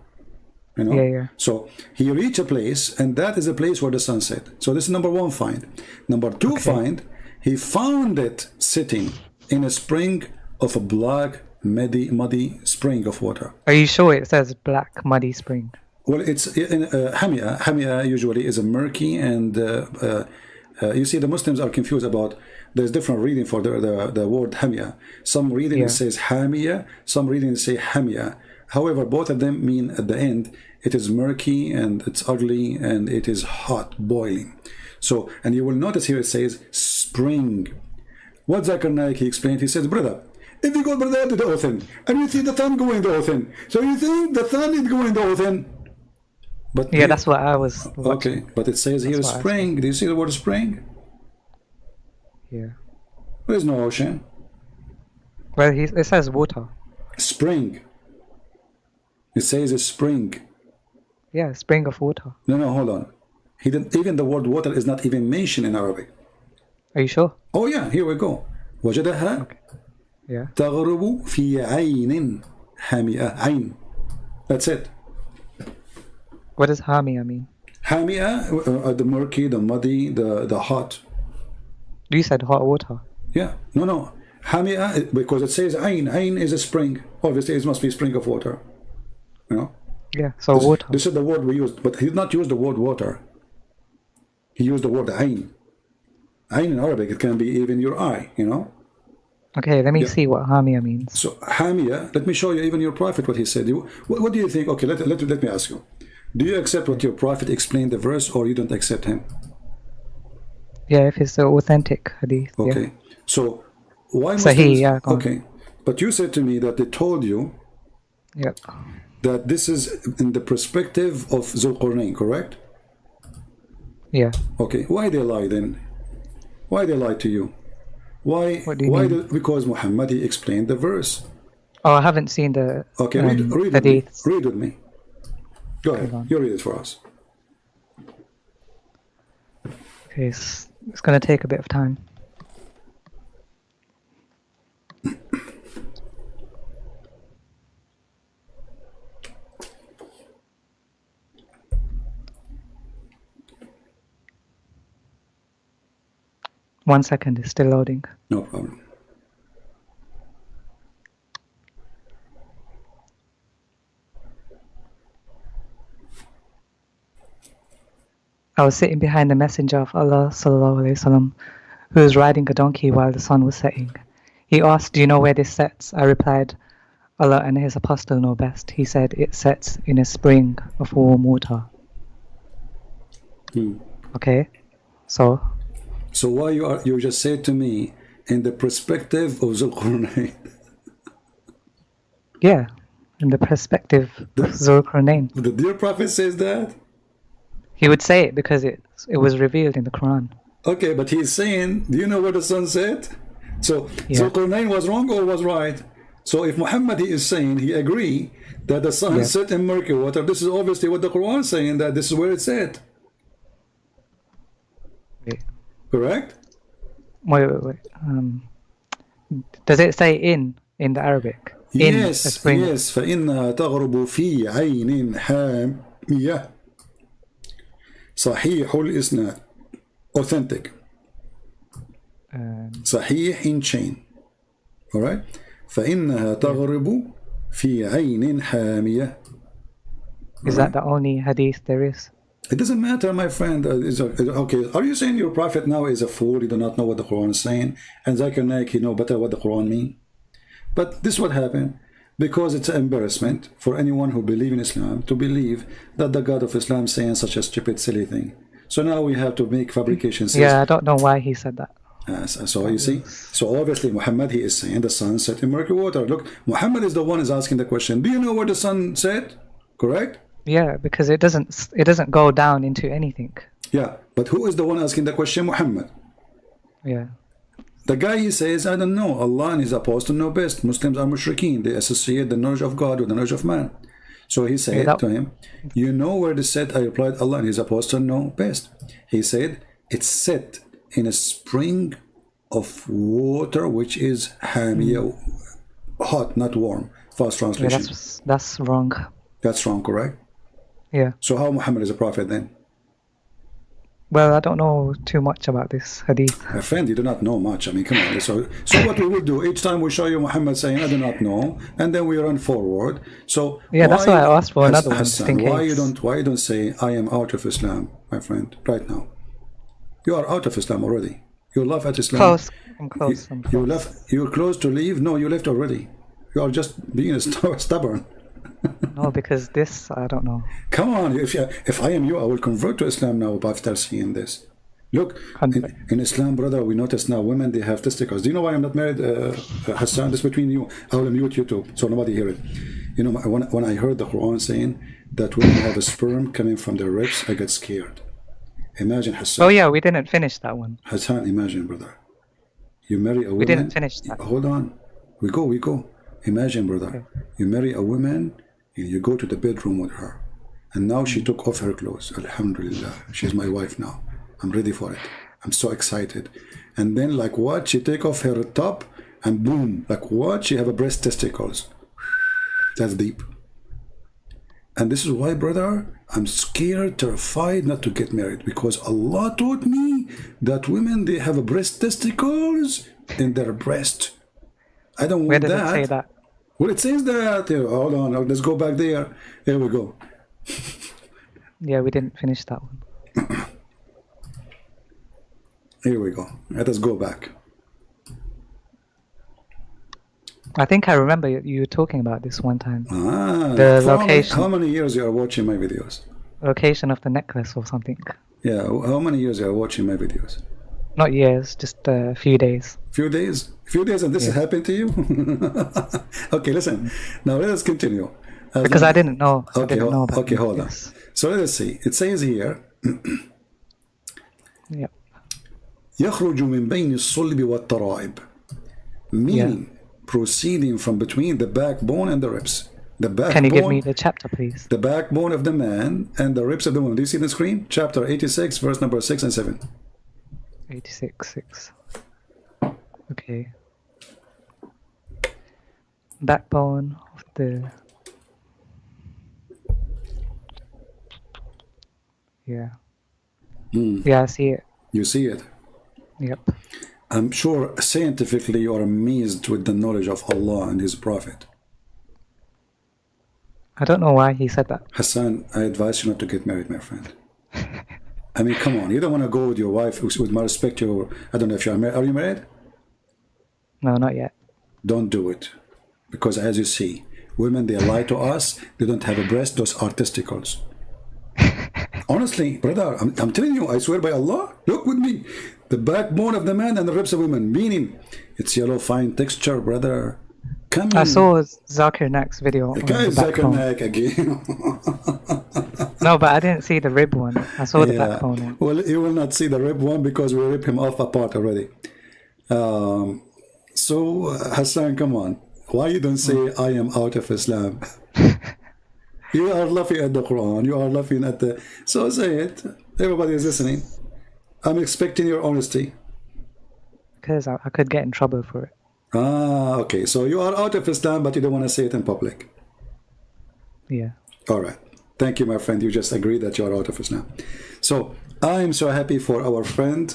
You know? Yeah. So he reached a place, and that is a place where the sun set. So this is number one find. Number two find, he found it sitting in a spring of a black, muddy spring of water. Are you sure it says black, muddy spring? Well, it's in Hamia. Hamia usually is a murky, and you see the Muslims are confused about. There's different reading for the word Hamia. Some reading says Hamia, some reading say Hamia. However, both of them mean at the end it is murky and it's ugly and it is hot, boiling. So, and you will notice here it says spring. What Zakir Naik he explained, he says, brother, if you go brother to the ocean and you see the sun going in the ocean, so you think the sun is going in the ocean. But Yeah, that's what I was okay, watching. but it says here That's what I spring. Do you see the word spring? Yeah. There is no ocean. Well, it says water. Spring. It says a spring. Yeah, spring of water. No, hold on. He didn't, even the word water is not even mentioned in Arabic. Are you sure? Oh yeah, here we go. وجدها Yeah. تغرب في عين حامئة. عين. That's it. What does hamia mean? حامئة, the murky, the muddy, the hot. You said hot water. Yeah. No. حامئة, because it says عين. عين is a spring. Obviously, it must be a spring of water. You know. Yeah, so water. This is the word we used, but he did not use the word water. He used the word ayn. Ayn in Arabic, it can be even your eye, you know. Okay, let me see what hamia means. So hamia, let me show you even your prophet what he said. What do you think? Okay, let me ask you. Do you accept what your prophet explained the verse, or you don't accept him? Yeah, if it's the authentic hadith. Okay. Yeah. So why Sahih, Muslims? yeah, go on. Okay, but you said to me that they told you Yep. that this is in the perspective of Zulqarnain, correct? Yeah. Okay, why they lie then? Why they lie to you? Why? What do you mean? Because Muhammad, he explained the verse. Oh, I haven't seen the Okay, read with me. hadith. Read with me. Go ahead. on. You read it for us. Okay, it's going to take a bit of time. One second, it's still loading. No problem. I was sitting behind the Messenger of Allah وسلم, who was riding a donkey while the sun was setting. He asked, "Do you know where this sets?" I replied, "Allah and His Apostle know best." He said, "It sets in a spring of warm water." Okay, so why you just said to me in the perspective of Zulqarnain? yeah, in the perspective of Zulqarnain, The dear prophet says that. he would say it because it was revealed in the Quran. Okay, but he's saying, do you know where the sun set? So Yeah. Zulqarnain was wrong or was right? So if Muhammad is saying he agree that the sun set in murky water, this is obviously what the Quran is saying, that this is where it set. Wait. Correct? Wait. Does it say in the Arabic? In a Yes, spring. yes. فإنها تغرب في عين حامية. صحيح الإسناد. Authentic. صحيح in chain. Alright? فإنها تغرب في عين حامية. Is that the only hadith there is? It doesn't matter, my friend. Okay, are you saying your prophet now is a fool? He do not know what the Quran is saying, and Zakir Naik, he know better what the Quran means? But this is what happened, because it's an embarrassment for anyone who believes in Islam to believe that the God of Islam is saying such a stupid, silly thing. So now we have to make fabrications. Yeah, I don't know why he said that. So you see, so obviously Muhammad, he is saying the sun set in murky water. Look, Muhammad is the one is asking the question. Do you know where the sun set? Correct? Yeah, because it doesn't go down into anything. Yeah, but who is the one asking the question? Muhammad. Yeah. The guy, he says, I don't know. Allah and His Apostle know best. Muslims are mushrikeen. They associate the knowledge of God with the knowledge of man. So he said to him, you know where this set? I replied, Allah and His Apostle know best. He said, it's set in a spring of water, which is hamiyah, hot, not warm. Fast translation. Yeah, that's wrong. That's wrong, correct? Yeah. So how Muhammad is a prophet then? Well, I don't know too much about this hadith. My friend, you do not know much. I mean, come on. So what we will do, each time we show you Muhammad saying, I do not know, and then we run forward. So yeah, that's why I asked for another one. Hassan, why you don't say, I am out of Islam, my friend, right now? You are out of Islam already. You left at Islam. Close. I'm close. You're close to leave? No, you left already. You are just being stubborn. No, because this, I don't know. Come on, if I am you, I will convert to Islam now after seeing this. Look, in Islam, brother, we notice now women, they have testicles. Do you know why I'm not married, Hassan? This between you. I will mute you too, so nobody hear it. You know, when I heard the Quran saying that women have a sperm coming from their ribs, I got scared. Imagine Hassan. Oh yeah, we didn't finish that one. Hassan, imagine, brother. You marry a woman. We didn't finish that. Hold on. We go. Imagine, brother. Okay. You marry a woman, and you go to the bedroom with her. And now she took off her clothes. Alhamdulillah. She's my wife now. I'm ready for it. I'm so excited. And then, like what? She take off her top, and boom. Like what? She have a breast testicles. That's deep. And this is why, brother, I'm scared, terrified not to get married, because Allah taught me that women, they have a breast testicles in their breast. I don't want Where does that. it say that? Well, it says that. Here, hold on, let's go back there. Here we go. Yeah, we didn't finish that one. Here we go. Let us go back. I think I remember you talking about this one time. Ah, The for location. How many years you are watching my videos? Location of the necklace or something. Yeah, how many years you are watching my videos? Not years, just a few days. Few days and this happened to you? Okay, listen. Now let us continue. Because I didn't know. I Okay, didn't know about okay, hold on. this. So let us see. It says here, Yep. يخرج من بين الصلب والترائب, meaning proceeding from between the backbone and the ribs. The backbone, Can you give me the chapter, please? the backbone of the man and the ribs of the woman. Do you see the screen? Chapter 86, verse number 6 and 7. 86:6. Okay. Backbone of the. Yeah. Yeah, I see it. You see it? Yep. I'm sure scientifically you are amazed with the knowledge of Allah and His Prophet. I don't know why he said that. Hassan, I advise you not to get married, my friend. I mean, come on. You don't want to go with your wife, with my respect, I don't know if you're married. Are you married? No, not yet. Don't do it. Because as you see, women, they lie to us. They don't have a breast, those are testicles. Honestly, brother, I'm telling you, I swear by Allah, look with me. The backbone of the man and the ribs of women, meaning it's yellow, fine texture, brother. Come I in. saw Zakir Naik's video. On Guys, the Zakir backbone. Naik again. No, but I didn't see the rib one. I saw the backbone one. Well, you will not see the rib one because we ripped him off apart already. So, Hassan, come on. Why you don't say I am out of Islam? You are laughing at the Quran. You are laughing at the... So say it. Everybody is listening. I'm expecting your honesty. Because I could get in trouble for it. Ah, okay. So you are out of Islam, but you don't want to say it in public. Yeah. All right. Thank you, my friend. You just agreed that you are out of Islam. So I'm so happy for our friend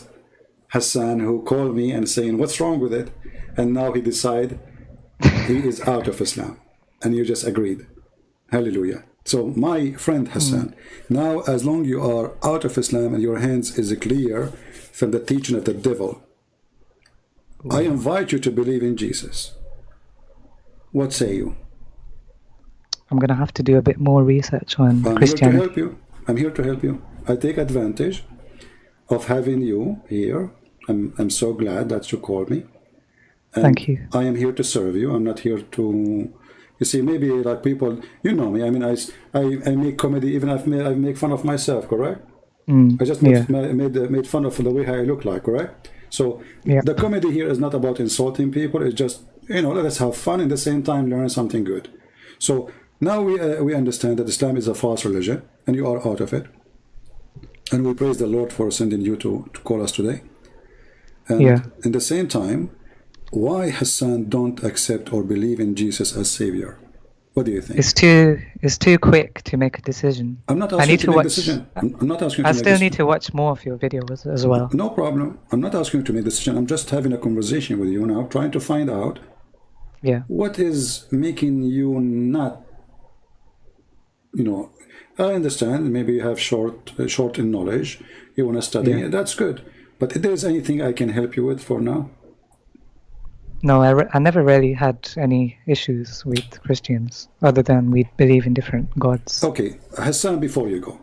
Hassan, who called me and saying, what's wrong with it? And now he decided he is out of Islam. And you just agreed. Hallelujah. So my friend Hassan, now as long you are out of Islam and your hands is clear from the teaching of the devil, I invite you to believe in Jesus. What say you? I'm going to have to do a bit more research on I'm Christianity. here to help you. I'm here to help you. I take advantage of having you here. I'm so glad that you called me. And Thank you. I am here to serve you. I'm not here to... You see, maybe like people, you know me. I mean, I make comedy. Even I make fun of myself. Correct? I just made fun of the way I look like. Correct? So the comedy here is not about insulting people. It's just, you know, let's have fun and at the same time learn something good. So now we understand that Islam is a false religion, and you are out of it. And we praise the Lord for sending you to call us today. And at the same time, why Hassan don't accept or believe in Jesus as Savior? What do you think? It's too quick to make a decision. I'm not asking you to make a decision. I'm not asking you to make a decision. I still need to watch more of your videos as well. No problem. I'm not asking you to make a decision. I'm just having a conversation with you now, trying to find out what is making you not, you know, I understand maybe you have short in knowledge, you want to study, that's good. But if there's anything I can help you with for now? No, I never really had any issues with Christians, other than we believe in different gods. Okay, Hassan, before you go,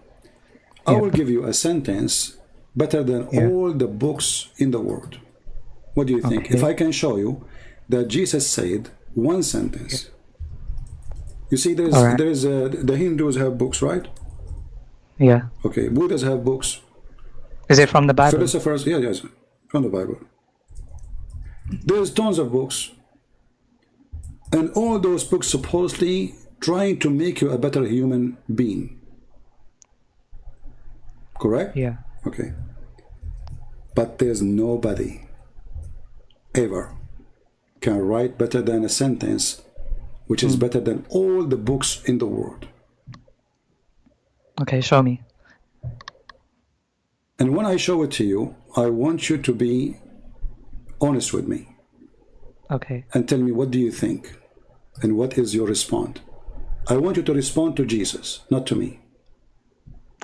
I will give you a sentence better than all the books in the world. What do you think? If I can show you that Jesus said one sentence, You see, Alright. the Hindus have books, right? Yeah. Okay, Buddhists have books. Is it from the Bible? Philosophers, yes, from the Bible. There's tons of books. And all those books supposedly trying to make you a better human being. Correct? Yeah. Okay. But there's nobody ever can write better than a sentence which is better than all the books in the world. Okay, show me. And when I show it to you, I want you to be honest with me Okay. and tell me, what do you think? And what is your response? I want you to respond to Jesus, not to me.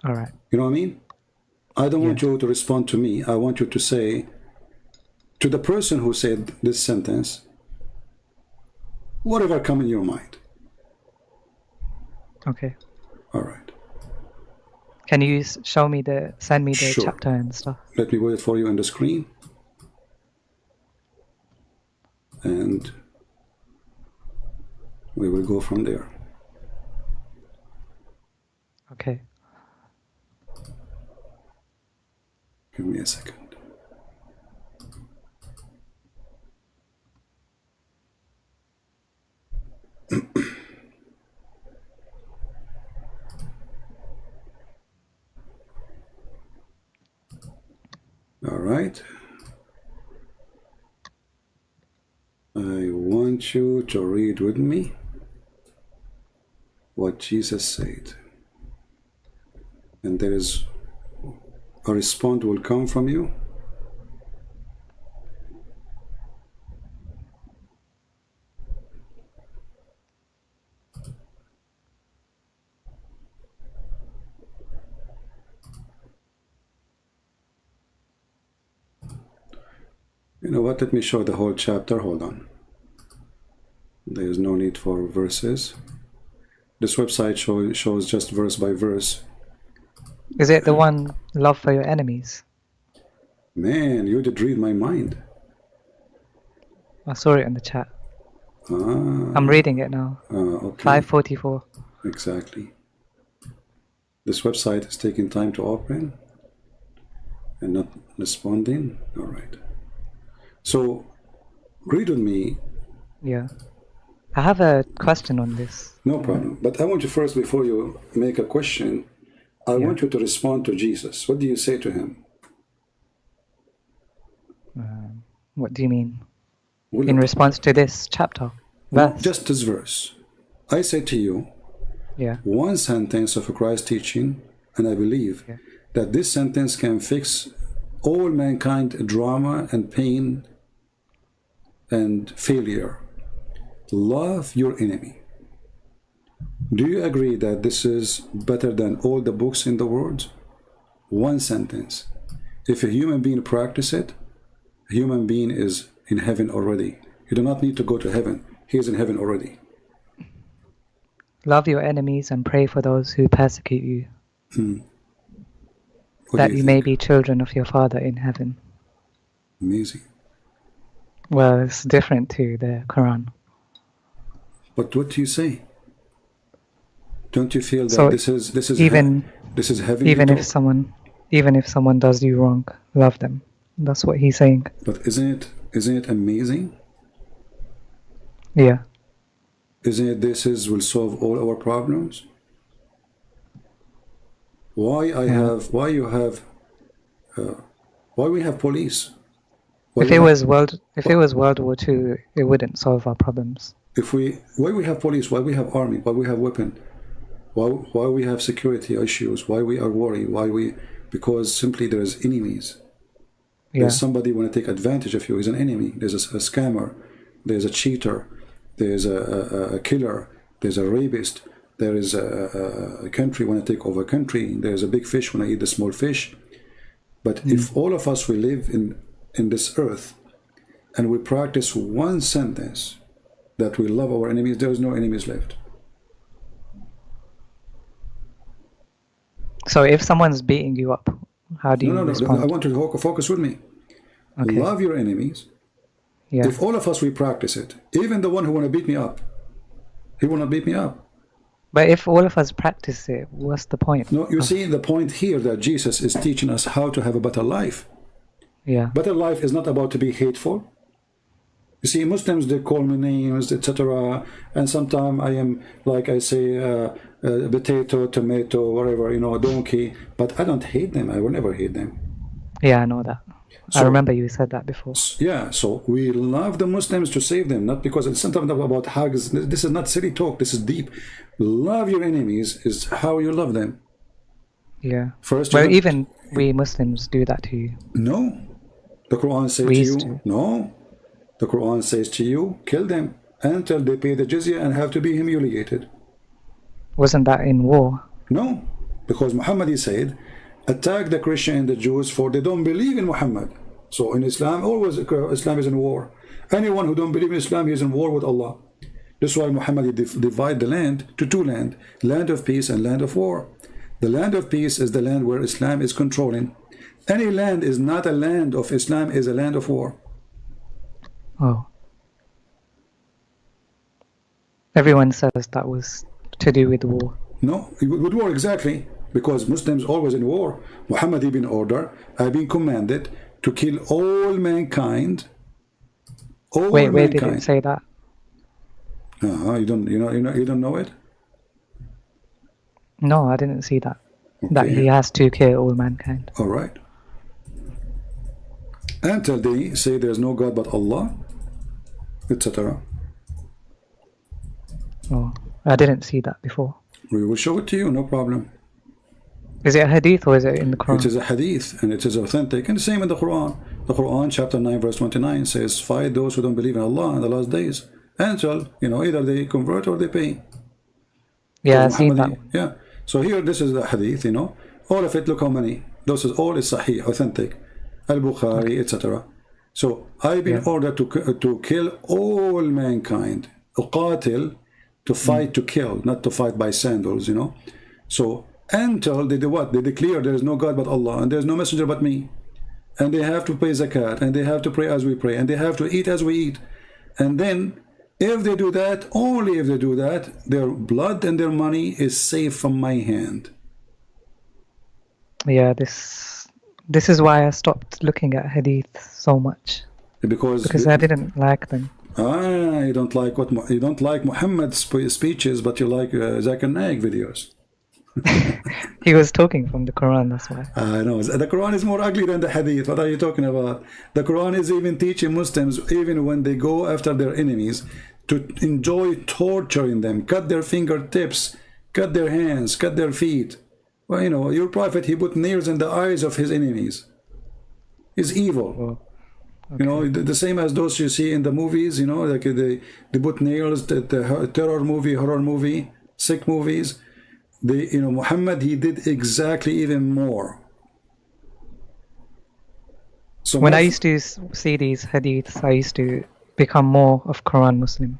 Alright. You know what I mean? I don't want you to respond to me. I want you to say to the person who said this sentence, whatever come in your mind. Okay. All right. Can you show me send me the Sure. chapter and stuff? Let me wait for you on the screen. And we will go from there. Okay. Give me a second. All right. I want you to read with me what Jesus said. And there is a response will come from you. You know what? Let me show the whole chapter. Hold on. There is no need for verses. This website shows just verse by verse. Is it the one, love for your enemies? Man, you did read my mind. I saw it in the chat. Ah, I'm reading it now. okay. 544. Exactly. This website is taking time to open and not responding. All right. So, read with me. Yeah. I have a question on this. No problem. But I want you first, before you make a question, I want you to respond to Jesus. What do you say to him? What do you mean? Well, In response to this chapter? Verse? just this verse. I say to you, Yeah. one sentence of Christ's teaching, and I believe that this sentence can fix all mankind drama and pain and failure. Love your enemy. Do you agree that this is better than all the books in the world? One sentence. If a human being practice it, a human being is in heaven already. You do not need to go to heaven. He is in heaven already. Love your enemies and pray for those who persecute you, What that do you may be children of your Father in heaven. Amazing. Well, it's different to the Quran. But what do you say? Don't you feel that So this is even heavenly even talk? if someone does you wrong, love them. That's what he's saying. But isn't it amazing? Yeah. Isn't it will solve all our problems? Why we have police? If it was World War II, it wouldn't solve our problems. Why we have police? Why we have army? Why we have weapon? Why we have security issues? Why we are worried? Because simply there's enemies. Yeah. There's somebody want to take advantage of you. He's an enemy. There's a scammer. There's a cheater. There's a killer. There's a rapist. There is a country want to take over a country. There's a big fish want to eat the small fish. But if all of us we live in this earth and we practice one sentence that we love our enemies, there is no enemies left. So if someone's beating you up, how do you respond? I want you to focus with me. Okay. Love your enemies. Yeah. If all of us we practice it, even the one who want to beat me up, he will not beat me up. But if all of us practice it, what's the point? No, you see the point here that Jesus is teaching us how to have a better life. Yeah. Better life is not about to be hateful. You see, Muslims, they call me names, etc. And sometimes I am, like I say, potato, tomato, whatever, you know, donkey. But I don't hate them. I will never hate them. Yeah, I know that. So, I remember you said that before. Yeah, so we love the Muslims to save them, not because it's sometimes about hugs. This is not silly talk. This is deep. Love your enemies is how you love them. Yeah. First, well, even we Muslims do that to you. No. The Quran says to you, no. The Quran says to you, kill them until they pay the jizya and have to be humiliated. Wasn't that in war? No, because Muhammad, he said, attack the Christian and the Jews for they don't believe in Muhammad. So in Islam, always Islam is in war. Anyone who don't believe in Islam, he is in war with Allah. That's why Muhammad divide the land to two lands, land of peace and land of war. The land of peace is the land where Islam is controlling. Any land is not a land of Islam, is a land of war. Oh. Everyone says that was to do with war. No, with war, exactly. Because Muslims always in war. Muhammad ibn order, I've been commanded to kill all mankind. All Wait, where mankind. did it say that? You don't know it? No, I didn't see that. Okay. That he has to kill all mankind. All right. Until they say there's no God but Allah, etc. Oh, I didn't see that before. We will show it to you, no problem. Is it a hadith or is it in the Quran? It is a hadith and it is authentic. And the same in the Quran. The Quran, chapter 9, verse 29 says, fight those who don't believe in Allah in the last days. Until, either they convert or they pay. Yeah, I've seen that one. Yeah. So here, this is the hadith, all of it, look how many. This is all is sahih, authentic. Al-Bukhari, etc. So I've been ordered to kill all mankind. Qatil, to fight, to kill, not to fight by sandals, So until they do what? They declare there is no God but Allah and there is no messenger but me. And they have to pay zakat and they have to pray as we pray and they have to eat as we eat. And then if they do that, only if they do that, their blood and their money is safe from my hand. Yeah, this is why I stopped looking at hadith so much. Because I didn't like them. You don't like Muhammad's speeches, but you like Zakir Naik videos. He was talking from the Quran, that's why. I know. The Quran is more ugly than the hadith. What are you talking about? The Quran is even teaching Muslims, even when they go after their enemies, to enjoy torturing them, cut their fingertips, cut their hands, cut their feet. Well, your prophet, he put nails in the eyes of his enemies. He's evil. Oh, okay. The same as those you see in the movies, like they put nails, the terror movie, horror movie, sick movies. Muhammad, he did exactly even more. So when I used to see these hadiths, I used to become more of Quran Muslim.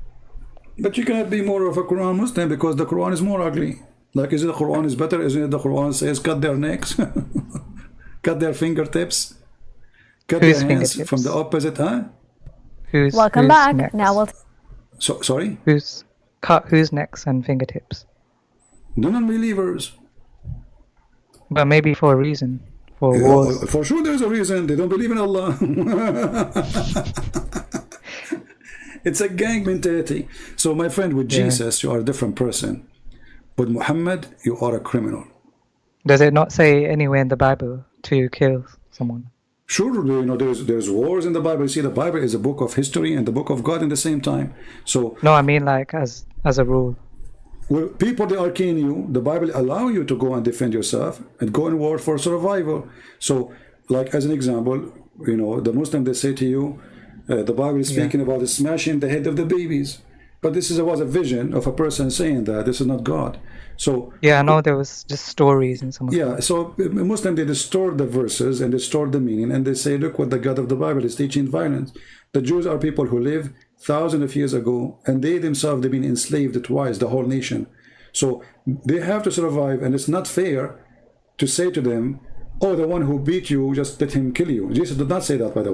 But you cannot be more of a Quran Muslim because the Quran is more ugly. Like, is it the Quran is better? Isn't it the Quran says cut their necks, cut their fingertips, cut their hands from the opposite, huh? Welcome back. Necks? Now we'll. Sorry? Whose necks and fingertips? The non-believers. But maybe for a reason. For wars. For sure there's a reason. They don't believe in Allah. It's a gang mentality. So my friend, with Jesus, you are a different person. With Muhammad, you are a criminal. Does it not say anywhere in the Bible to kill someone? Sure, there's wars in the Bible. You see, the Bible is a book of history and the book of God in the same time. So no, I mean like as a rule. Well, people, they are killing you. The Bible allow you to go and defend yourself and go in war for survival. So, like as an example, the Muslim, they say to you, the Bible is speaking about smashing the head of the babies. But this was a vision of a person saying that. This is not God. So yeah, I know there was just stories and some. Yeah, so Muslim, they distort the verses and distort the meaning, and they say, look what the God of the Bible is teaching: violence. The Jews are people who lived thousands of years ago, and they themselves, they've been enslaved twice, the whole nation. So they have to survive, and it's not fair to say to them, oh, the one who beat you, just let him kill you. Jesus did not say that, by the way.